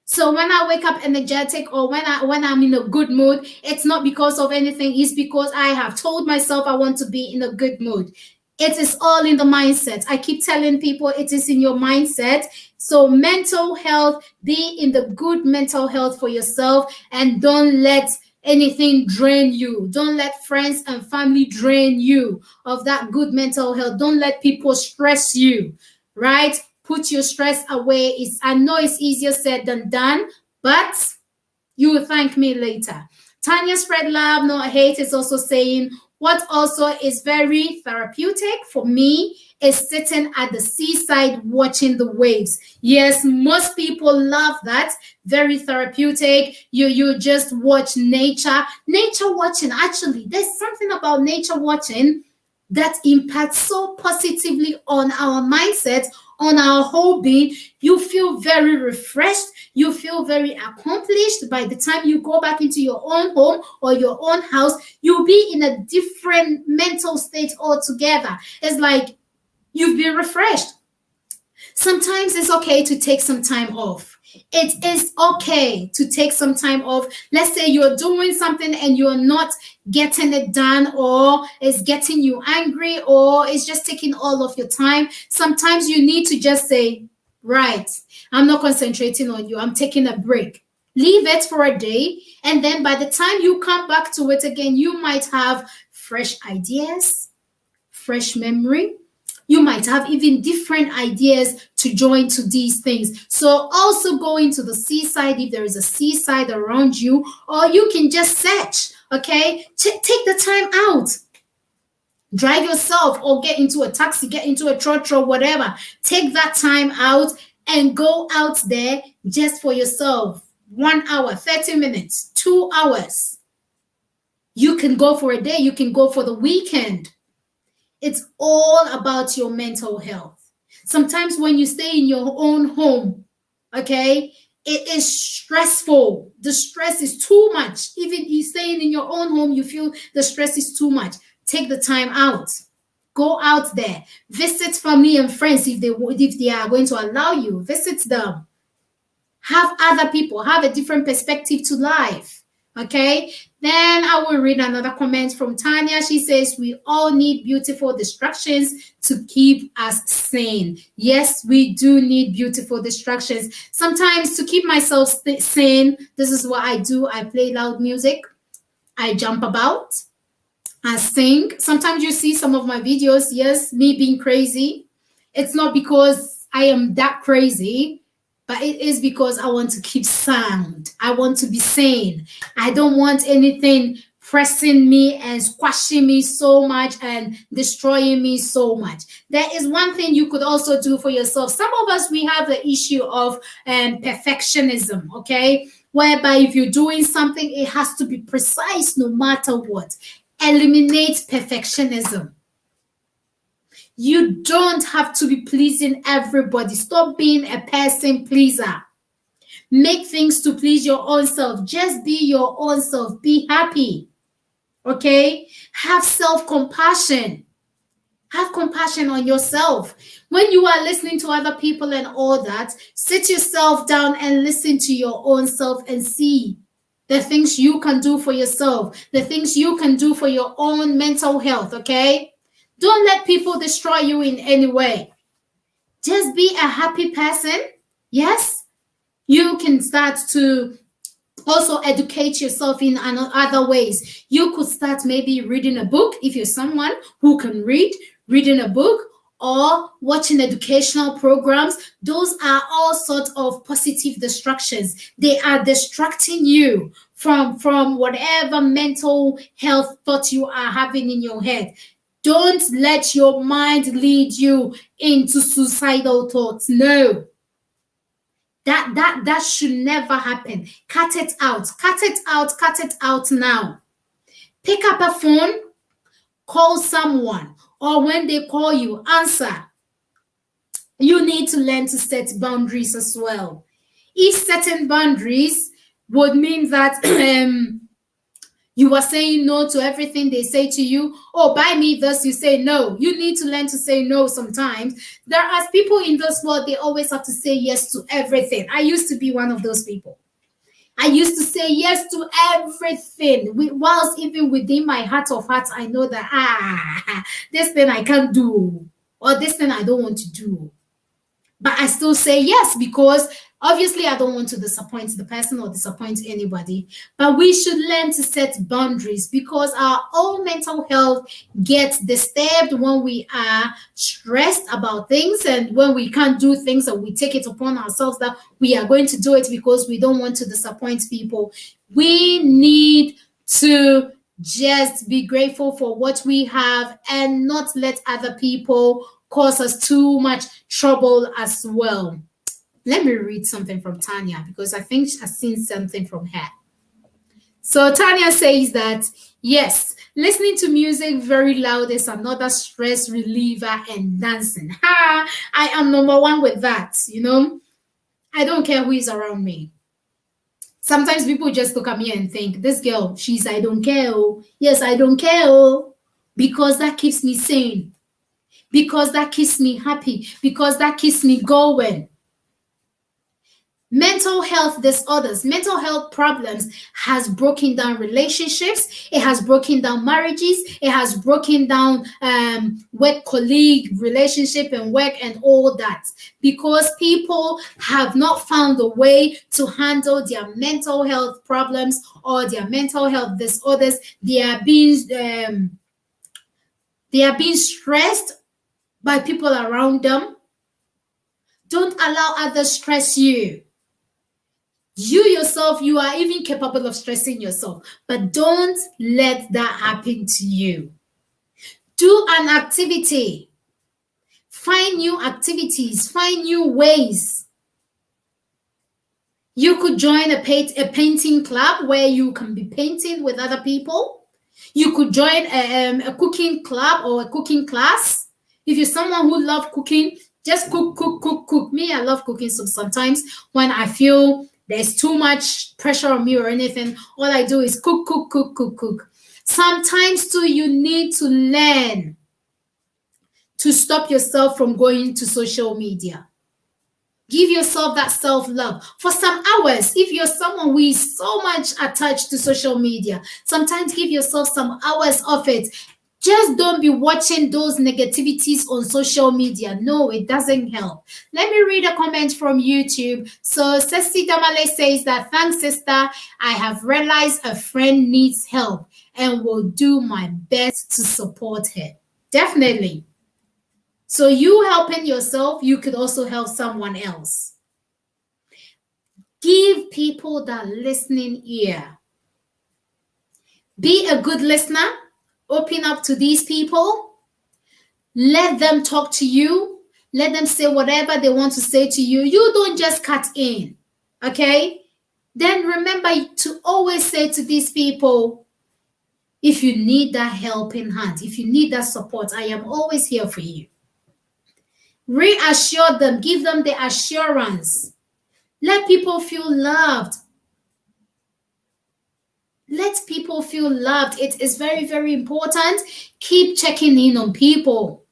So when I wake up energetic, or when I'm in a good mood, it's not because of anything. It's because I have told myself I want to be in a good mood. It is all in the mindset. I keep telling people it is in your mindset. So mental health, be in the good mental health for yourself, and don't let anything drain you. Don't let friends and family drain you of that good mental health. Don't let people stress you, right? Put your stress away. I know it's easier said than done, but you will thank me later. Tanya Spread Love, Not Hate, is also saying, what also is very therapeutic for me is sitting at the seaside watching the waves. Yes, most people love that. Very therapeutic. You just watch nature. Nature watching, actually, there's something about nature watching that impacts so positively on our mindset, on our whole being. You feel very refreshed. You feel very accomplished. By the time you go back into your own home or your own house, you'll be in a different mental state altogether. It's like you've been refreshed. Sometimes it's okay to take some time off. It is okay to take some time off. Let's say you're doing something and you're not getting it done, or it's getting you angry, or it's just taking all of your time. Sometimes you need to just say, right, I'm not concentrating on you. I'm taking a break. Leave it for a day. And then by the time you come back to it again, you might have fresh ideas, fresh memory. You might have even different ideas to join to these things. So also going to the seaside if there is a seaside around you, or you can just search, okay? Take the time out. Drive yourself or get into a taxi, get into a trotro, whatever. Take that time out and go out there just for yourself. 1 hour, 30 minutes, 2 hours. You can go for a day. You can go for the weekend. It's all about your mental health. Sometimes when you stay in your own home, okay, it is stressful. The stress is too much. Even you staying in your own home, you feel the stress is too much. Take the time out. Go out there. Visit family and friends if they are going to allow you. Visit them. Have other people. Have a different perspective to life. Okay, then I will read another comment from Tanya. She says, we all need beautiful distractions to keep us sane. Yes, we do need beautiful distractions. Sometimes to keep myself sane, this is what I do. I play loud music. I jump about. I sing. Sometimes you see some of my videos, yes, me being crazy. It's not because I am that crazy, but it is because I want to keep sound. I want to be sane. I don't want anything pressing me and squashing me so much and destroying me so much. There is one thing you could also do for yourself. Some of us, we have the issue of perfectionism, okay? Whereby if you're doing something, it has to be precise no matter what. Eliminate perfectionism. You don't have to be pleasing everybody. Stop being a person pleaser. Make things to please your own self. Just be your own self. Be happy. Okay? Have self-compassion. Have compassion on yourself. When you are listening to other people and all that, sit yourself down and listen to your own self and see the things you can do for yourself, the things you can do for your own mental health, okay? Don't let people destroy you in any way. Just be a happy person. Yes, you can start to also educate yourself in other ways. You could start maybe reading a book if you're someone who can read, reading a book or watching educational programs. Those are all sorts of positive distractions. They are distracting you from whatever mental health thought you are having in your head. Don't let your mind lead you into suicidal thoughts. No. That should never happen. Cut it out. Cut it out. Cut it out now. Pick up a phone, call someone, or when they call you, answer. You need to learn to set boundaries as well. If setting boundaries would mean that you are saying no to everything they say to you. Oh, buy me this, you say no. You need to learn to say no sometimes. There are people in this world, they always have to say yes to everything. I used to be one of those people. I used to say yes to everything. Whilst even within my heart of hearts, I know that, this thing I can't do, or this thing I don't want to do. But I still say yes because Obviously, I don't want to disappoint the person or disappoint anybody, but we should learn to set boundaries because our own mental health gets disturbed when we are stressed about things and when we can't do things and we take it upon ourselves that we are going to do it because we don't want to disappoint people. We need to just be grateful for what we have and not let other people cause us too much trouble as well. Let me read something from Tanya because I think I've seen something from her. So Tanya says that, yes, listening to music very loud is another stress reliever and dancing. Ha! I am number one with that, I don't care who is around me. Sometimes people just look at me and think, this girl, she's I don't care. Oh. Yes, I don't care. Oh. Because that keeps me sane. Because that keeps me happy. Because that keeps me going. Mental health disorders, mental health problems has broken down relationships. It has broken down marriages. It has broken down work colleague relationship and work and all that because people have not found a way to handle their mental health problems or their mental health disorders. They are being stressed by people around them. Don't allow others stress you. You yourself, you are even capable of stressing yourself, but don't let that happen to you. Do an activity. Find new activities. Find new ways. You could join a painting club where you can be painting with other people. You could join a cooking club or a cooking class. If you're someone who loves cooking, just cook. Me, I love cooking, so sometimes when I feel there's too much pressure on me or anything, all I do is cook. Sometimes too, you need to learn to stop yourself from going to social media. Give yourself that self-love for some hours. If you're someone who is so much attached to social media, sometimes give yourself some hours of it. Just don't be watching those negativities on social media. No, it doesn't help. Let me read a comment from YouTube. So Ceci Damale says that, thanks, sister. I have realized a friend needs help and will do my best to support her. Definitely. So you helping yourself, you could also help someone else. Give people that listening ear. Be a good listener. Open up to these people. Let them talk to you. Let them say whatever they want to say to you. You don't just cut in, okay? Then remember to always say to these people, if you need that helping hand, if you need that support, I am always here for you. Reassure them. Give them the assurance. Let people feel loved. Let people feel loved. It is very, very important. Keep checking in on people.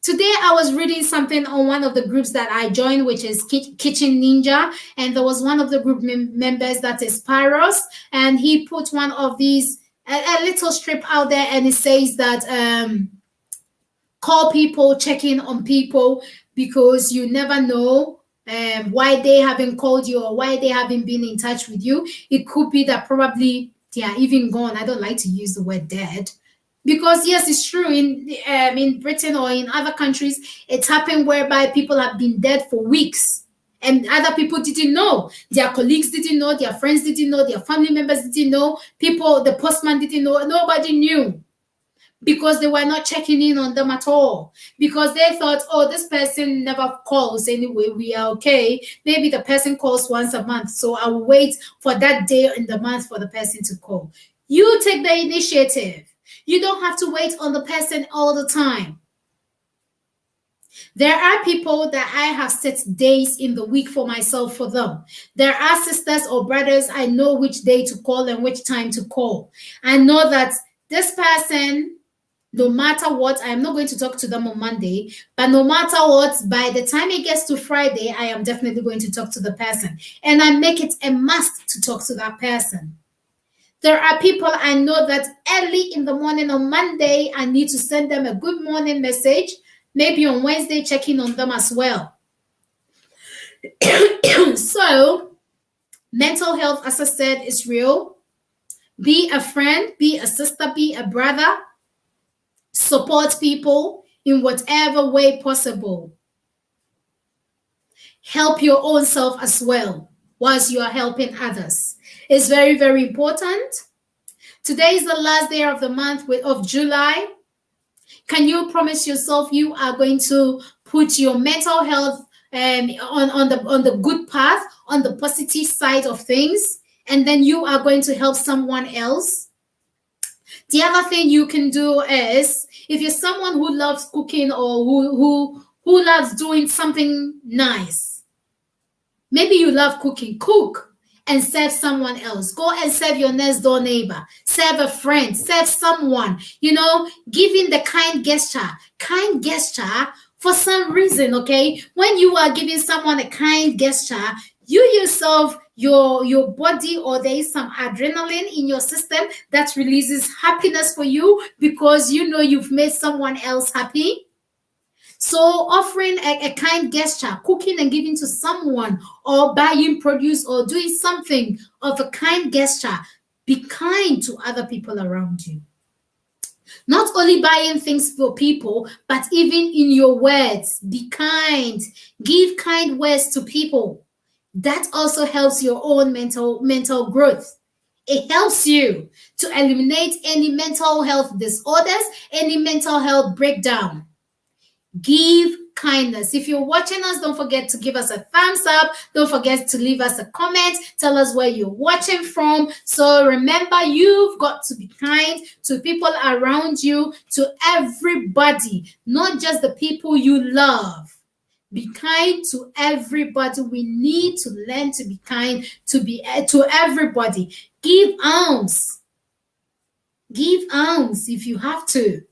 Today, I was reading something on one of the groups that I joined, which is Kitchen Ninja. And there was one of the group members that is Pyros. And he put one of these, a little strip out there. And it says that call people, check in on people, because you never know why they haven't called you or why they haven't been in touch with you. It could be that probably they are even gone. I don't like to use the word dead because yes, it's true in Britain or in other countries, it's happened whereby people have been dead for weeks and other people didn't know. Their colleagues didn't know, their friends didn't know, their family members didn't know, the postman didn't know, nobody knew. Because they were not checking in on them at all. Because they thought, oh, this person never calls anyway, we are okay. Maybe the person calls once a month, so I will wait for that day in the month for the person to call. You take the initiative. You don't have to wait on the person all the time. There are people that I have set days in the week for myself for them. There are sisters or brothers I know which day to call and which time to call. I know that this person, no matter what, I am not going to talk to them on Monday, but no matter what, by the time it gets to Friday, I am definitely going to talk to the person. And I make it a must to talk to that person. There are people I know that early in the morning on Monday, I need to send them a good morning message. Maybe on Wednesday, checking on them as well. So, mental health, as I said, is real. Be a friend, be a sister, be a brother. Support people in whatever way possible. Help your own self as well whilst you are helping others. It's very, very important. Today is the last day of the month of July. Can you promise yourself you are going to put your mental health on the good path, on the positive side of things, and then you are going to help someone else? The other thing you can do is, if you're someone who loves cooking or who loves doing something nice, maybe you love cooking, cook and serve someone else. Go and serve your next door neighbor, serve a friend, serve someone, giving the kind gesture for some reason, okay? When you are giving someone a kind gesture, you yourself, your body, or there is some adrenaline in your system that releases happiness for you because you've made someone else happy. So offering a kind gesture, cooking and giving to someone, or buying produce, or doing something of a kind gesture, be kind to other people around you. Not only buying things for people, but even in your words, be kind. Give kind words to people. That also helps your own mental growth. It helps you to eliminate any mental health disorders, any mental health breakdown. Give kindness. If you're watching us, don't forget to give us a thumbs up. Don't forget to leave us a comment. Tell us where you're watching from. So remember, you've got to be kind to people around you, to everybody, not just the people you love. Be kind to everybody. We need to learn to be kind to everybody. Give alms. Give alms if you have to.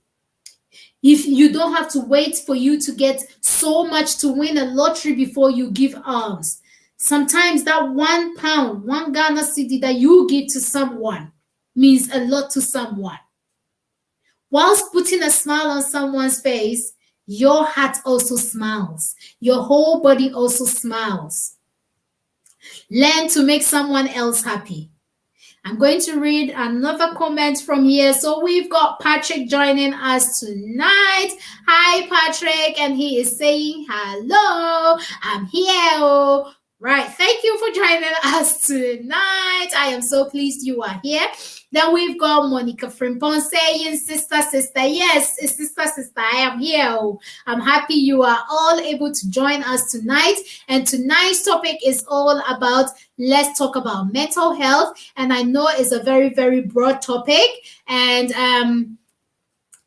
If you don't have to wait for you to get so much to win a lottery before you give alms. Sometimes that £1, 1 Ghana cedi that you give to someone means a lot to someone. Whilst putting a smile on someone's face, your heart also smiles. Your whole body also smiles. Learn to make someone else happy. I'm going to read another comment from here. So we've got Patrick joining us tonight. Hi, Patrick. And he is saying, hello, I'm here. Right. Thank you for joining us tonight. I am so pleased you are here. Then we've got Monica Frimpon saying, sister, yes, sister, I am here. I'm happy you are all able to join us tonight. And tonight's topic is all about, let's talk about mental health. And I know it's a very, very broad topic. And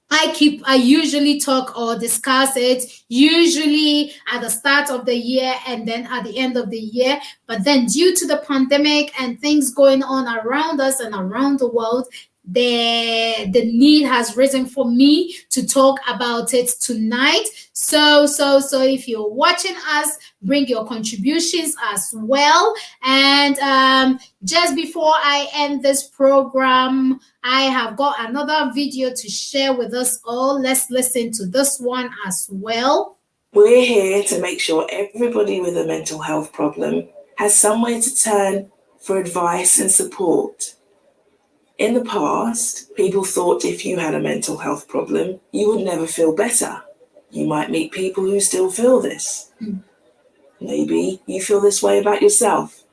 I usually talk or discuss it usually at the start of the year and then at the end of the year. But then due to the pandemic and things going on around us and around the world, the need has risen for me to talk about it tonight. So if you're watching us, bring your contributions as well. And just before I end this program, I have got another video to share with us all. Let's listen to this one as well. We're here to make sure everybody with a mental health problem has somewhere to turn for advice and support. In the past, people thought if you had a mental health problem, you would never feel better. You might meet people who still feel this. Maybe you feel this way about yourself.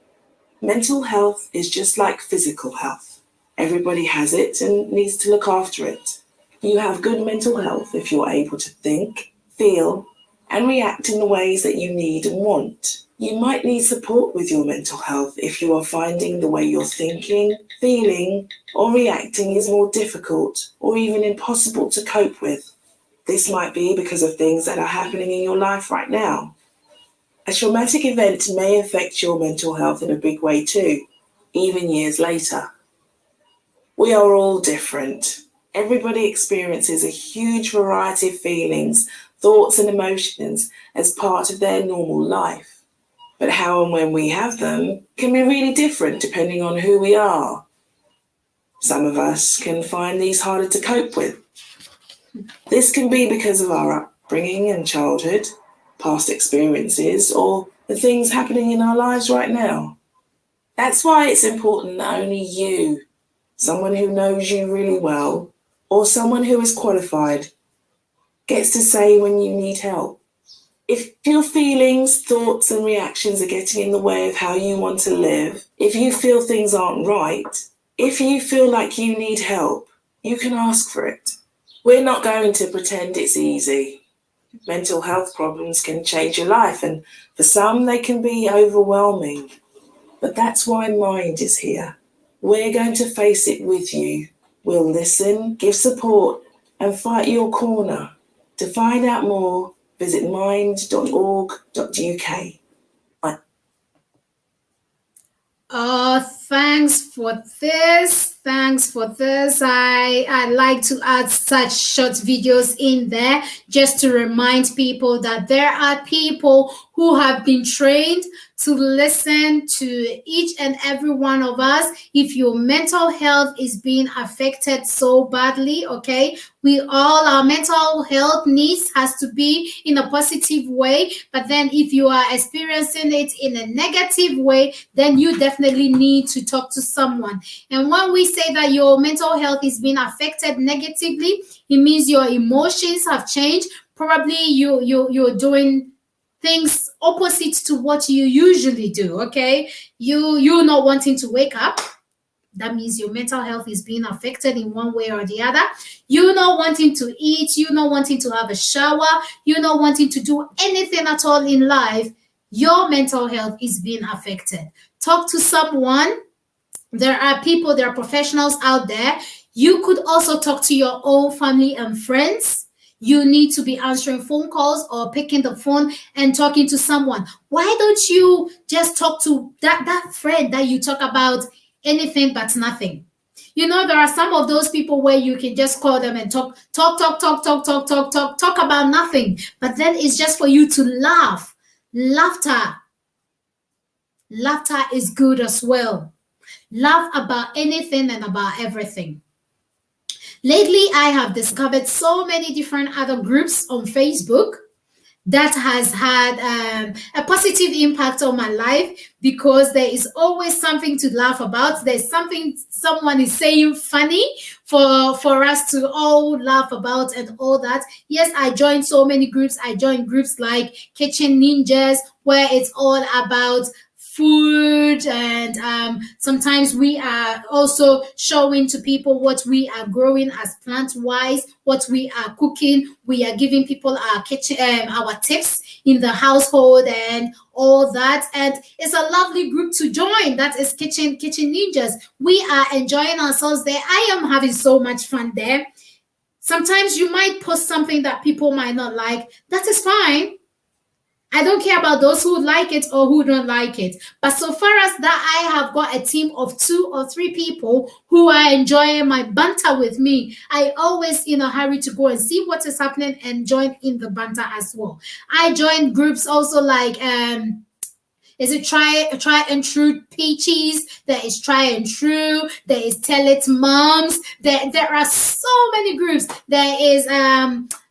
Mental health is just like physical health. Everybody has it and needs to look after it. You have good mental health if you're able to think, feel, and react in the ways that you need and want. You might need support with your mental health if you are finding the way you're thinking, feeling, or reacting is more difficult or even impossible to cope with. This might be because of things that are happening in your life right now. A traumatic event may affect your mental health in a big way too, even years later. We are all different. Everybody experiences a huge variety of feelings, thoughts, and emotions as part of their normal life. But how and when we have them can be really different depending on who we are. Some of us can find these harder to cope with. This can be because of our upbringing and childhood, past experiences, or the things happening in our lives right now. That's why it's important that only you, someone who knows you really well, or someone who is qualified, gets to say when you need help. If your feelings, thoughts, and reactions are getting in the way of how you want to live, if you feel things aren't right, if you feel like you need help, you can ask for it. We're not going to pretend it's easy. Mental health problems can change your life, and for some, they can be overwhelming. But that's why Mind is here. We're going to face it with you. We'll listen, give support, and fight your corner. To find out more, visit mind.org.uk. Thanks for this. I like to add such short videos in there just to remind people that there are people who have been trained to listen to each and every one of us. If your mental health is being affected so badly, okay, our mental health needs has to be in a positive way. But then if you are experiencing it in a negative way, then you definitely need to talk to someone. And when we say that your mental health is being affected negatively, it means your emotions have changed. Probably you're doing things opposite to what you usually do, okay? You're not wanting to wake up. That means your mental health is being affected in one way or the other. You're not wanting to eat. You're not wanting to have a shower. You're not wanting to do anything at all in life. Your mental health is being affected. Talk to someone. There are people, there are professionals out there. You could also talk to your own family and friends. You need to be answering phone calls or picking the phone and talking to someone. Why don't you just talk to that friend that you talk about anything but nothing? You know, there are some of those people where you can just call them and talk about nothing. But then it's just for you to laugh. Laughter is good as well. Laugh about anything and about everything. Lately, I have discovered so many different other groups on Facebook that has had a positive impact on my life, because there is always something to laugh about. There's something someone is saying funny for us to all laugh about and all that. Yes, I joined so many groups. I joined groups like Kitchen Ninjas, where it's all about food, and sometimes we are also showing to people what we are growing as plant-wise, what we are cooking. We are giving people our kitchen, our tips in the household and all that. And it's a lovely group to join. That is Kitchen Ninjas. We are enjoying ourselves there. I am having so much fun there. Sometimes you might post something that people might not like. That is fine. I don't care about those who like it or who don't like it. But so far as that, I have got a team of 2 or 3 people who are enjoying my banter with me. I always in a hurry to go and see what is happening and join in the banter as well. I join groups also like is it try and true peaches? There is try and true. There is tell it moms. There are so many groups. There is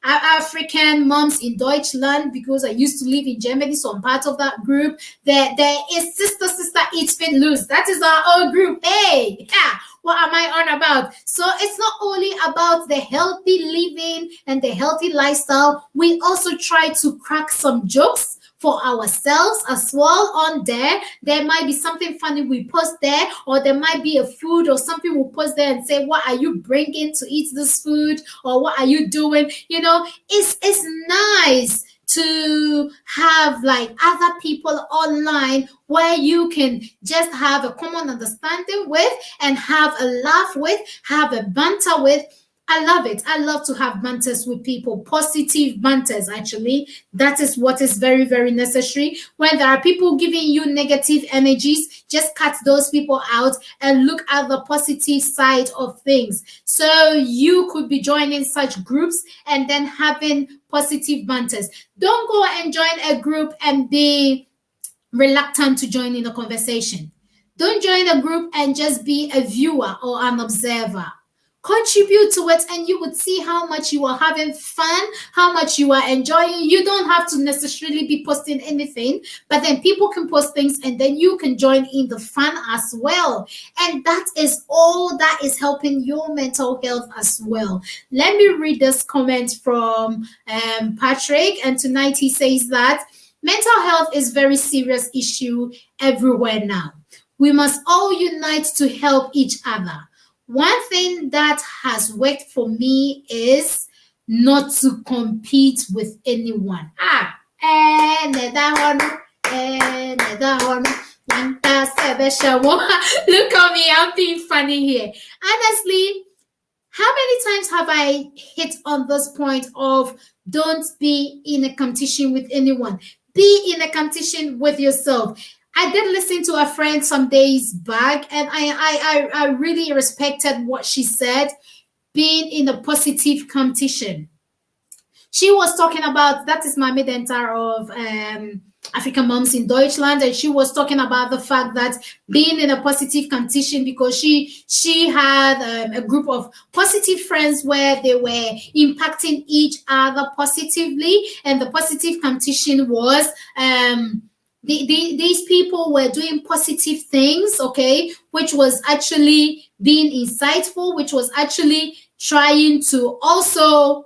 African moms in Deutschland, because I used to live in Germany, so I'm part of that group. There is sister eat fit loose. That is our own group. Hey, yeah. What am I on about? So it's not only about the healthy living and the healthy lifestyle. We also try to crack some jokes for ourselves as well on there. There might be something funny we post there, or there might be a food or something we post there and say, what are you bringing to eat this food, or what are you doing? You know, it's nice to have like other people online where you can just have a common understanding with and have a laugh with, have a banter with. I love it. I love to have banters with people, positive banters, actually. That is what is very, very necessary. When there are people giving you negative energies, just cut those people out and look at the positive side of things. So you could be joining such groups and then having positive banters. Don't go and join a group and be reluctant to join in a conversation. Don't join a group and just be a viewer or an observer. Contribute to it, and you would see how much you are having fun, how much you are enjoying. You don't have to necessarily be posting anything, but then people can post things and then you can join in the fun as well. And that is all that is helping your mental health as well. Let me read this comment from Patrick. And tonight he says that mental health is a very serious issue everywhere now. We must all unite to help each other. One thing that has worked for me is not to compete with anyone. Look at me, I'm being funny here. Honestly, how many times have I hit on this point of don't be in a competition with anyone? Be in a competition with yourself. I did listen to a friend some days back, and I really respected what she said, being in a positive competition. She was talking about, that is Mami Dentar of African Moms in Deutschland, and she was talking about the fact that being in a positive competition, because she had a group of positive friends where they were impacting each other positively, and the positive competition was these people were doing positive things, okay, which was actually being insightful, which was actually trying to also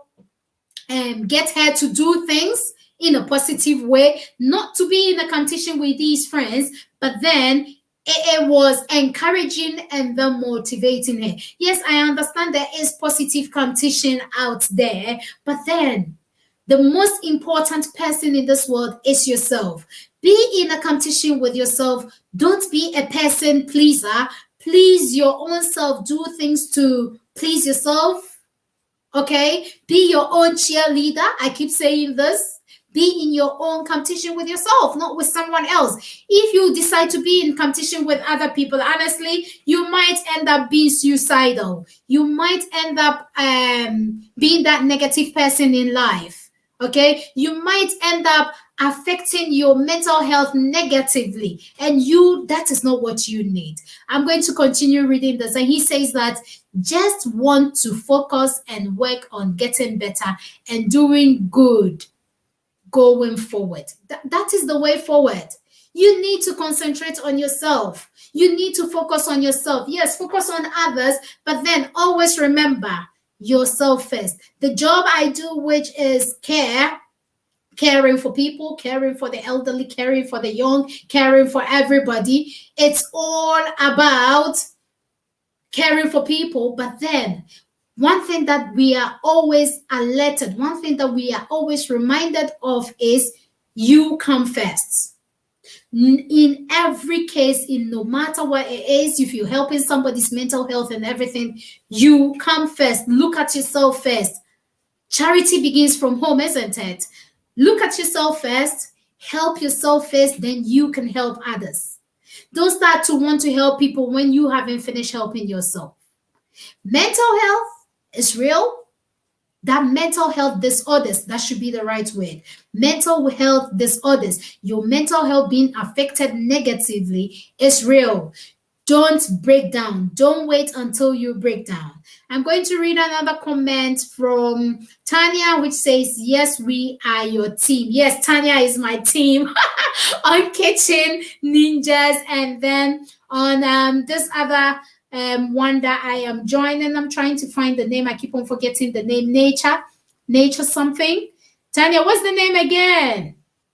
get her to do things in a positive way, not to be in a competition with these friends, but then it was encouraging and then motivating her. Yes, I understand there is positive competition out there, but then the most important person in this world is yourself. Be in a competition with yourself. Don't be a person pleaser. Please your own self. Do things to please yourself. Okay? Be your own cheerleader. I keep saying this. Be in your own competition with yourself, not with someone else. If you decide to be in competition with other people, honestly, you might end up being suicidal. You might end up being that negative person in life. Okay? You might end up affecting your mental health negatively, and that is not what you need. I'm going to continue reading this, and he says that just want to focus and work on getting better and doing good going forward. That is the way forward. You need to concentrate on yourself. You need to focus on yourself. Yes, focus on others, but then always remember yourself first. The job I do, which is caring for people, caring for the elderly, caring for the young, caring for everybody. It's all about caring for people. But then one thing that we are always alerted, one thing that we are always reminded of is you come first. In every case, in no matter what it is, if you're helping somebody's mental health and everything, you come first. Look at yourself first. Charity begins from home, isn't it? Look at yourself first, help yourself first, then you can help others. Don't start to want to help people when you haven't finished helping yourself. Mental health is real. That mental health disorders, that should be the right word. Mental health disorders, your mental health being affected negatively is real. Don't break down. Don't wait until you break down. I'm going to read another comment from Tanya, which says, yes, we are your team. Yes, Tanya is my team on Kitchen Ninjas. And then on this other one that I am joining, I'm trying to find the name. I keep on forgetting the name. Nature something. Tanya, what's the name again?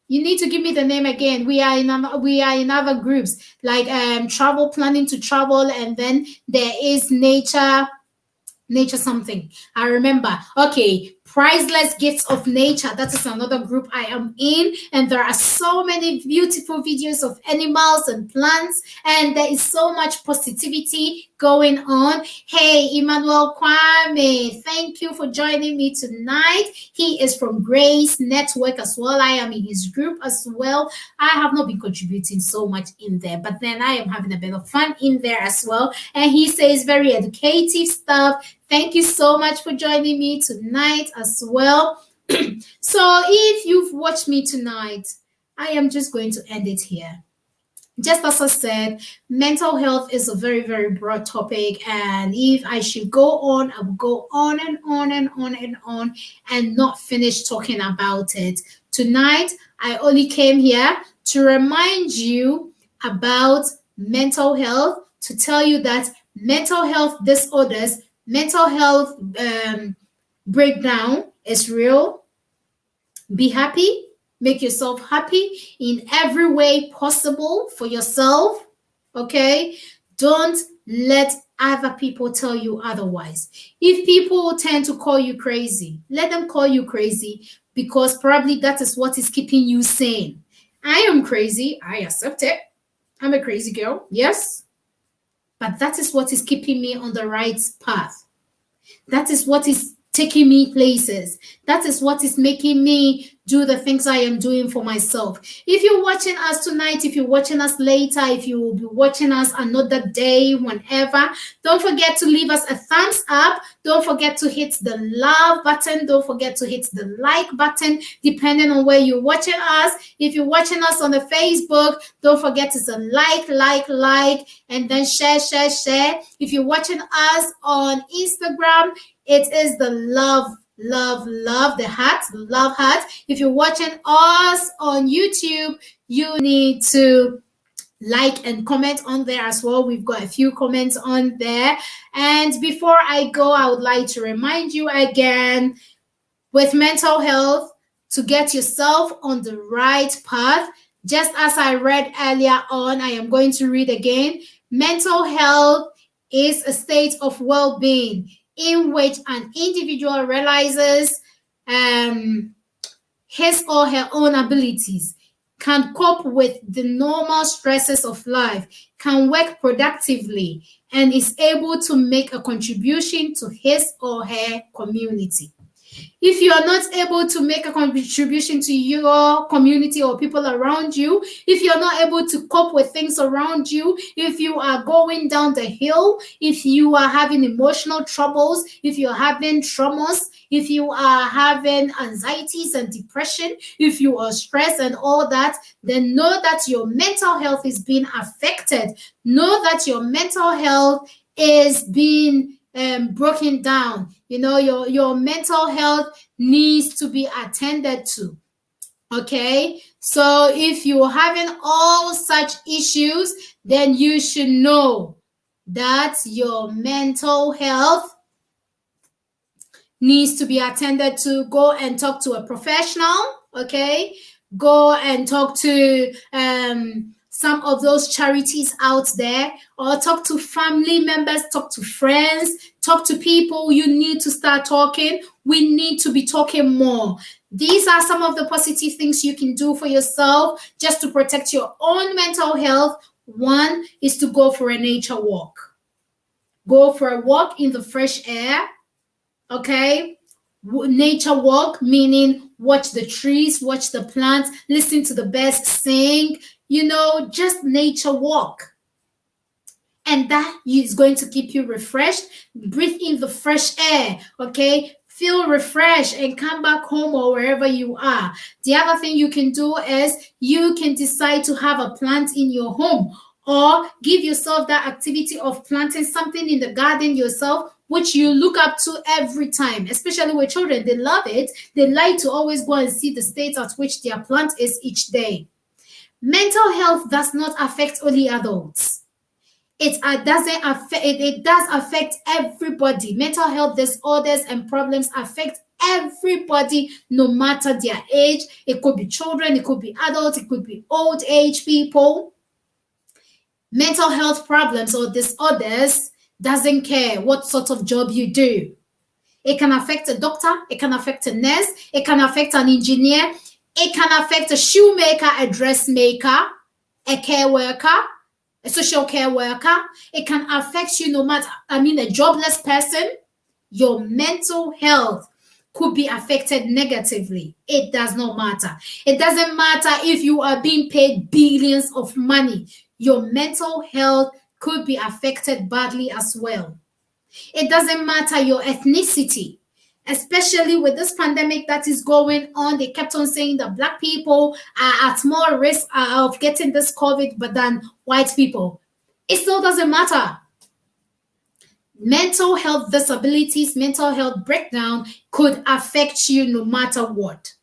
You need to give me the name again. We are in other groups, like travel, planning to travel, and then there is nature something. I remember. Okay, Priceless Gifts of Nature. That is another group I am in, and there are so many beautiful videos of animals and plants, and there is so much positivity going on. Hey, Emmanuel Kwame, thank you for joining me tonight. He is from Grace Network as well. I am in his group as well. I have not been contributing so much in there, but then I am having a bit of fun in there as well. And he says very educative stuff. Thank you so much for joining me tonight as well. So if you've watched me tonight, I am just going to end it here. Just as I said, mental health is a very, very broad topic. And if I should go on, I will go on and on and on and on and not finish talking about it. Tonight, I only came here to remind you about mental health, to tell you that mental health disorders, mental health breakdown is real. Be happy. Make yourself happy in every way possible for yourself. Okay? Don't let other people tell you otherwise. If people tend to call you crazy, let them call you crazy, because probably that is what is keeping you sane. I am crazy. I accept it. I'm a crazy girl. Yes. But that is what is keeping me on the right path. That is what is taking me places. That is what is making me do the things I am doing for myself. If you're watching us tonight, if you're watching us later, if you will be watching us another day, whenever, don't forget to leave us a thumbs up. Don't forget to hit the love button. Don't forget to hit the like button, depending on where you're watching us. If you're watching us on the Facebook, don't forget to say like, and then share. If you're watching us on Instagram, it is the love heart. If you're watching us on YouTube, you need to like and comment on there as well. We've got a few comments on there. And before I go, I would like to remind you again, with mental health, to get yourself on the right path. Just as I read earlier on, I am going to read again. Mental health is a state of well-being in which an individual realizes his or her own abilities, can cope with the normal stresses of life, can work productively, and is able to make a contribution to his or her community. If you are not able to make a contribution to your community or people around you, if you're not able to cope with things around you, if you are going down the hill, if you are having emotional troubles, if you're having traumas, if you are having anxieties and depression, if you are stressed and all that, then know that your mental health is being affected. Know that your mental health is being broken down. You know, your mental health needs to be attended to. Okay, so if you're having all such issues, then you should know that your mental health needs to be attended to. Go and talk to a professional. Okay, go and talk to some of those charities out there, or talk to family members, talk to friends, talk to people. You need to start talking. We need to be talking more. These are some of the positive things you can do for yourself just to protect your own mental health. One is to go for a nature walk. Go for a walk in the fresh air. Okay? Nature walk, meaning watch the trees, watch the plants, listen to the birds sing, you know, just nature walk. And that is going to keep you refreshed. Breathe in the fresh air, okay? Feel refreshed and come back home or wherever you are. The other thing you can do is you can decide to have a plant in your home, or give yourself that activity of planting something in the garden yourself, which you look up to every time, especially with children. They love it. They like to always go and see the state at which their plant is each day. Mental health does not affect only adults. It does affect everybody. Mental health disorders and problems affect everybody, no matter their age. It could be children, it could be adults, it could be old age people. Mental health problems or disorders doesn't care what sort of job you do. It can affect a doctor, it can affect a nurse, it can affect an engineer, it can affect a shoemaker, a dressmaker, a care worker, a social care worker. It can affect you no matter, a jobless person. Your mental health could be affected negatively. It does not matter. It doesn't matter if you are being paid billions of money. Your mental health could be affected badly as well. It doesn't matter your ethnicity. especially with this pandemic that is going on. They kept on saying that black people are at more risk of getting this COVID but than white people. It still doesn't matter. Mental health disabilities, mental health breakdown could affect you no matter what.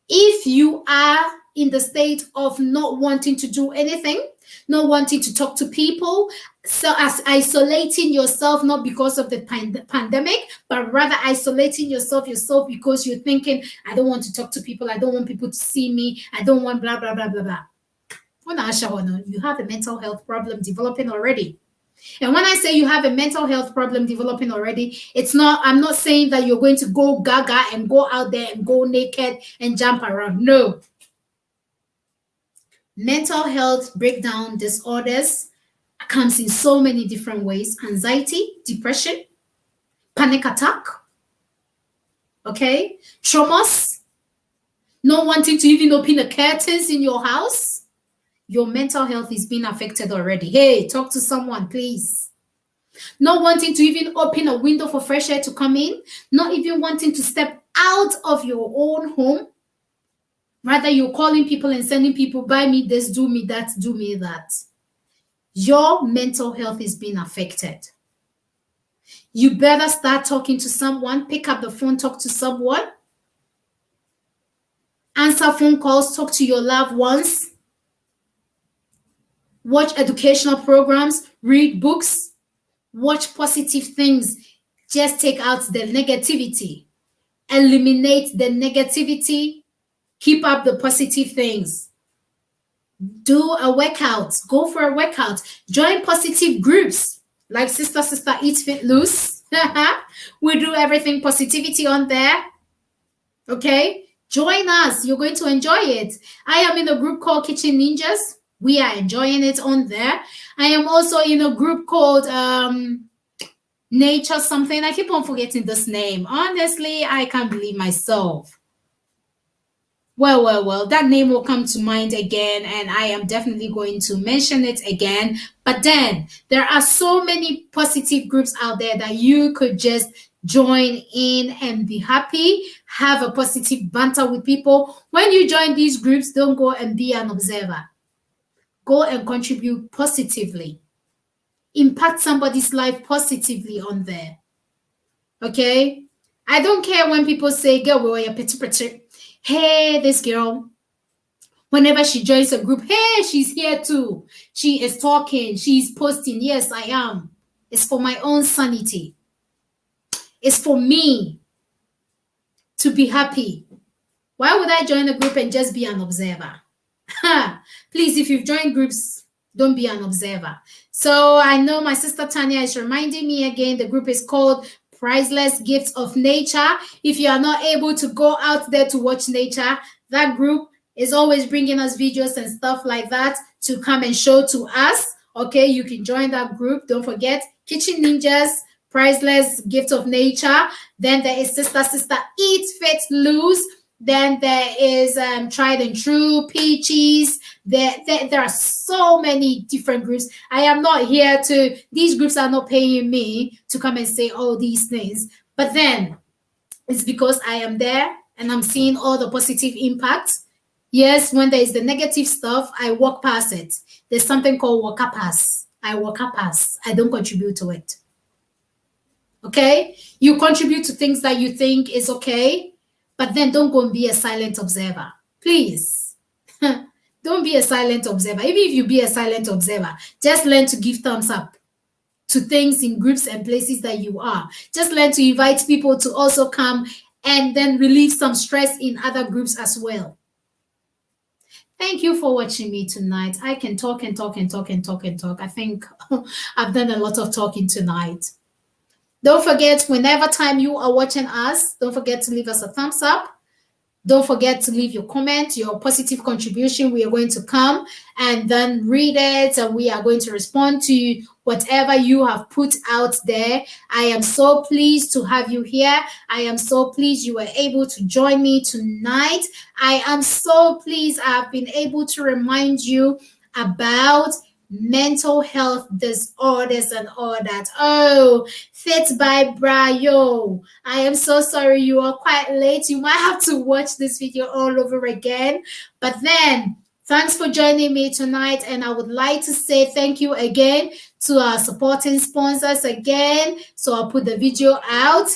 If you are in the state of not wanting to do anything, not wanting to talk to people, so as isolating yourself, not because of the pandemic, but rather isolating yourself because you're thinking, I don't want to talk to people, I don't want people to see me, I don't want blah, blah, blah, blah, blah. You have a mental health problem developing already. And when I say you have a mental health problem developing already, I'm not saying that you're going to go gaga and go out there and go naked and jump around. No. Mental health breakdown disorders comes in so many different ways. Anxiety, depression, panic attack, okay? Traumas, not wanting to even open the curtains in your house. Your mental health is being affected already. Hey, talk to someone, please. Not wanting to even open a window for fresh air to come in. Not even wanting to step out of your own home. Rather, you're calling people and sending people, buy me this, do me that, do me that. Your mental health is being affected. You better start talking to someone. Pick up the phone, talk to someone. Answer phone calls, talk to your loved ones. Watch educational programs, read books, watch positive things. Just take out the negativity. Eliminate the negativity. Keep up the positive things. Do a workout. Go for a workout. Join positive groups like Sister Eat Fit Loose. We do everything positivity on there. Okay? Join us. You're going to enjoy it. I am in a group called Kitchen Ninjas. We are enjoying it on there. I am also in a group called Nature something. I keep on forgetting this name. Honestly, I can't believe myself. Well, that name will come to mind again, and I am definitely going to mention it again. But then there are so many positive groups out there that you could just join in and be happy, have a positive banter with people. When you join these groups, don't go and be an observer. Go and contribute positively. Impact somebody's life positively on there. Okay? I don't care when people say, girl, you're pretty. Hey, this girl, whenever she joins a group, hey, she's here too. She is talking, she's posting. Yes, I am. It's for my own sanity. It's for me to be happy. Why would I join a group and just be an observer? Please, if you've joined groups, don't be an observer. So I know my sister Tanya is reminding me again, the group is called Priceless Gifts of Nature. If you are not able to go out there to watch nature, that group is always bringing us videos and stuff like that to come and show to us. Okay, you can join that group. Don't forget, Kitchen Ninjas, Priceless Gift of Nature. Then there is Sister Eat Fit Loose. Then there is Tried and True, Peaches. There are so many different groups. I am not here to, these groups are not paying me to come and say all these things. But then it's because I am there and I'm seeing all the positive impacts. Yes, when there is the negative stuff, I walk past it. There's something called walk up pass. I walk up pass. I don't contribute to it. Okay? You contribute to things that you think is okay. But then don't go and be a silent observer. Please. Don't be a silent observer. Even if you be a silent observer, just learn to give thumbs up to things in groups and places that you are. Just learn to invite people to also come and then relieve some stress in other groups as well. Thank you for watching me tonight. I can talk and talk and talk and talk and talk. I think I've done a lot of talking tonight. Don't forget, whenever time you are watching us, don't forget to leave us a thumbs up. Don't forget to leave your comment, your positive contribution. We are going to come and then read it, and we are going to respond to whatever you have put out there. I am so pleased to have you here. I am so pleased you were able to join me tonight. I am so pleased I have been able to remind you about mental health disorders and all that. Oh, Fit by Brayo. I am so sorry you are quite late. You might have to watch this video all over again. But then, thanks for joining me tonight. And I would like to say thank you again to our supporting sponsors again. So I'll put the video out.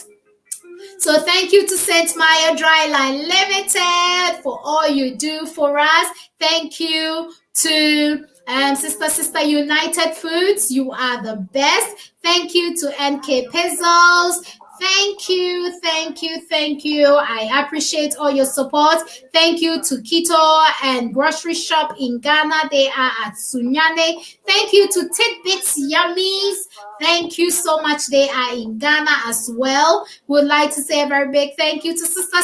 So thank you to St. Maya Dryline Limited for all you do for us. Thank you to Sister United Foods. You are the best. Thank you to NK Pizzles. Thank you. I appreciate all your support. Thank you to Kito and Grocery Shop in Ghana. They are at Sunyane. Thank you to Tidbits Yummies. Thank you so much. They are in Ghana as well. Would like to say a very big thank you to Sister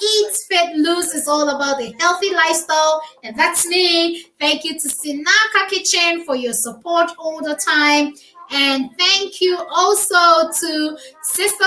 Eats Fit Loose. It's all about the healthy lifestyle, and that's me. Thank you to Sinaka Kitchen for your support all the time. And thank you also to Sister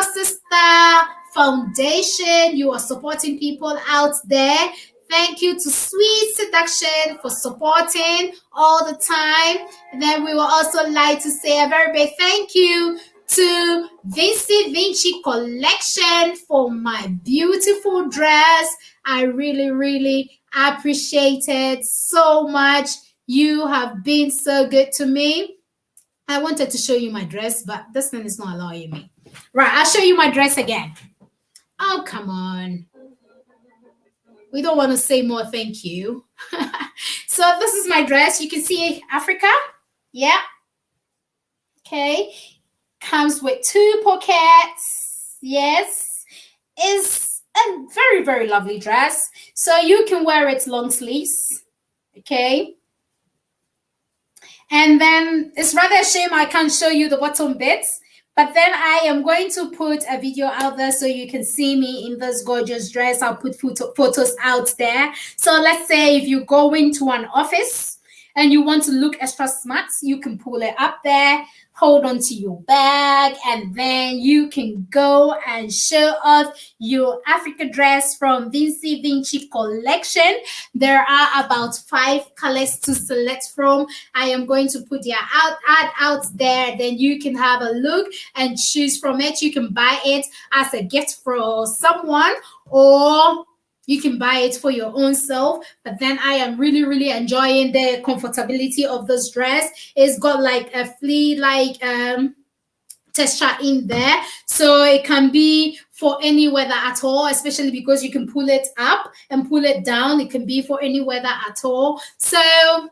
Foundation. You are supporting people out there. Thank you to Sweet Seduction for supporting all the time. And then we would also like to say a very big thank you to Vinci Collection for my beautiful dress. I really appreciate it so much. You have been so good to me. I wanted to show you my dress, but this one is not allowing me. Right, I'll show you my dress again. Oh, come on. We don't want to say more thank you. So this is my dress. You can see Africa. Yeah. Okay. Comes with 2 pockets. Yes. It's a very lovely dress. So you can wear it long sleeves. Okay. And then it's rather a shame I can't show you the bottom bits, but then I am going to put a video out there so you can see me in this gorgeous dress. I'll put photos out there. So let's say if you go into an office and you want to look extra smart, you can pull it up there, hold on to your bag, and then you can go and show off your Africa dress from Vinci Collection. There are about 5 colors to select from. I am going to put your ad out there. Then you can have a look and choose from it. You can buy it as a gift for someone, or you can buy it for your own self. But then I am really enjoying the comfortability of this dress. It's got like a flea-like texture in there, so it can be for any weather at all, especially because you can pull it up and pull it down. It can be for any weather at all. So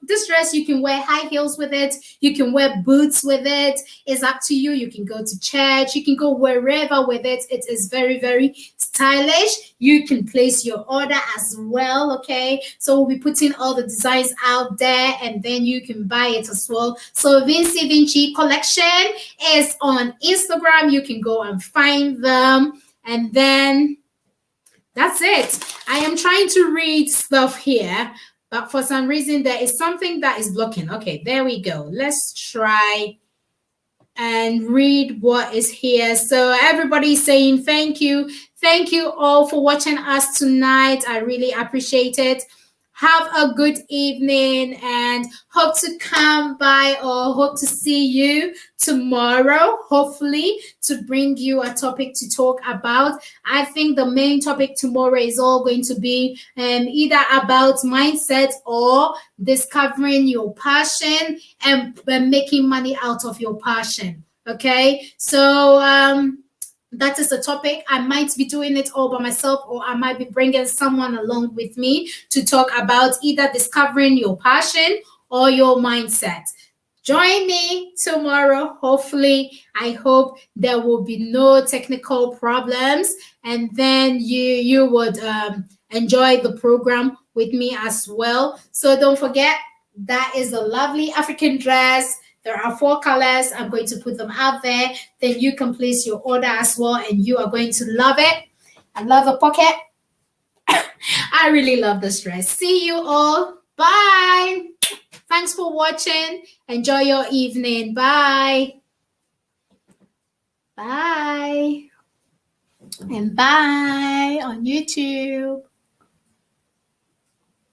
this dress, you can wear high heels with it. You can wear boots with it. It's up to you. You can go to church. You can go wherever with it. It is very stylish. You can place your order as well, okay? So we'll be putting all the designs out there, and then you can buy it as well. So Vinci Collection is on Instagram. You can go and find them. And then that's it. I am trying to read stuff here, but for some reason there is something that is blocking. Okay, there we go. Let's try and read what is here. So everybody's saying thank you. Thank you all for watching us tonight. I really appreciate it. Have a good evening and hope to come by or hope to see you tomorrow, hopefully, to bring you a topic to talk about. I think the main topic tomorrow is all going to be either about mindset or discovering your passion and making money out of your passion. Okay, so that is a topic. I might be doing it all by myself, or I might be bringing someone along with me to talk about either discovering your passion or your mindset. Join me tomorrow. Hopefully, I hope there will be no technical problems, and then you would enjoy the program with me as well. So don't forget, that is a lovely African dress. There are 4 colors. I'm going to put them out there. Then you can place your order as well, and you are going to love it. I love the pocket. I really love this dress. See you all. Bye. Thanks for watching. Enjoy your evening. Bye. Bye. And bye on YouTube.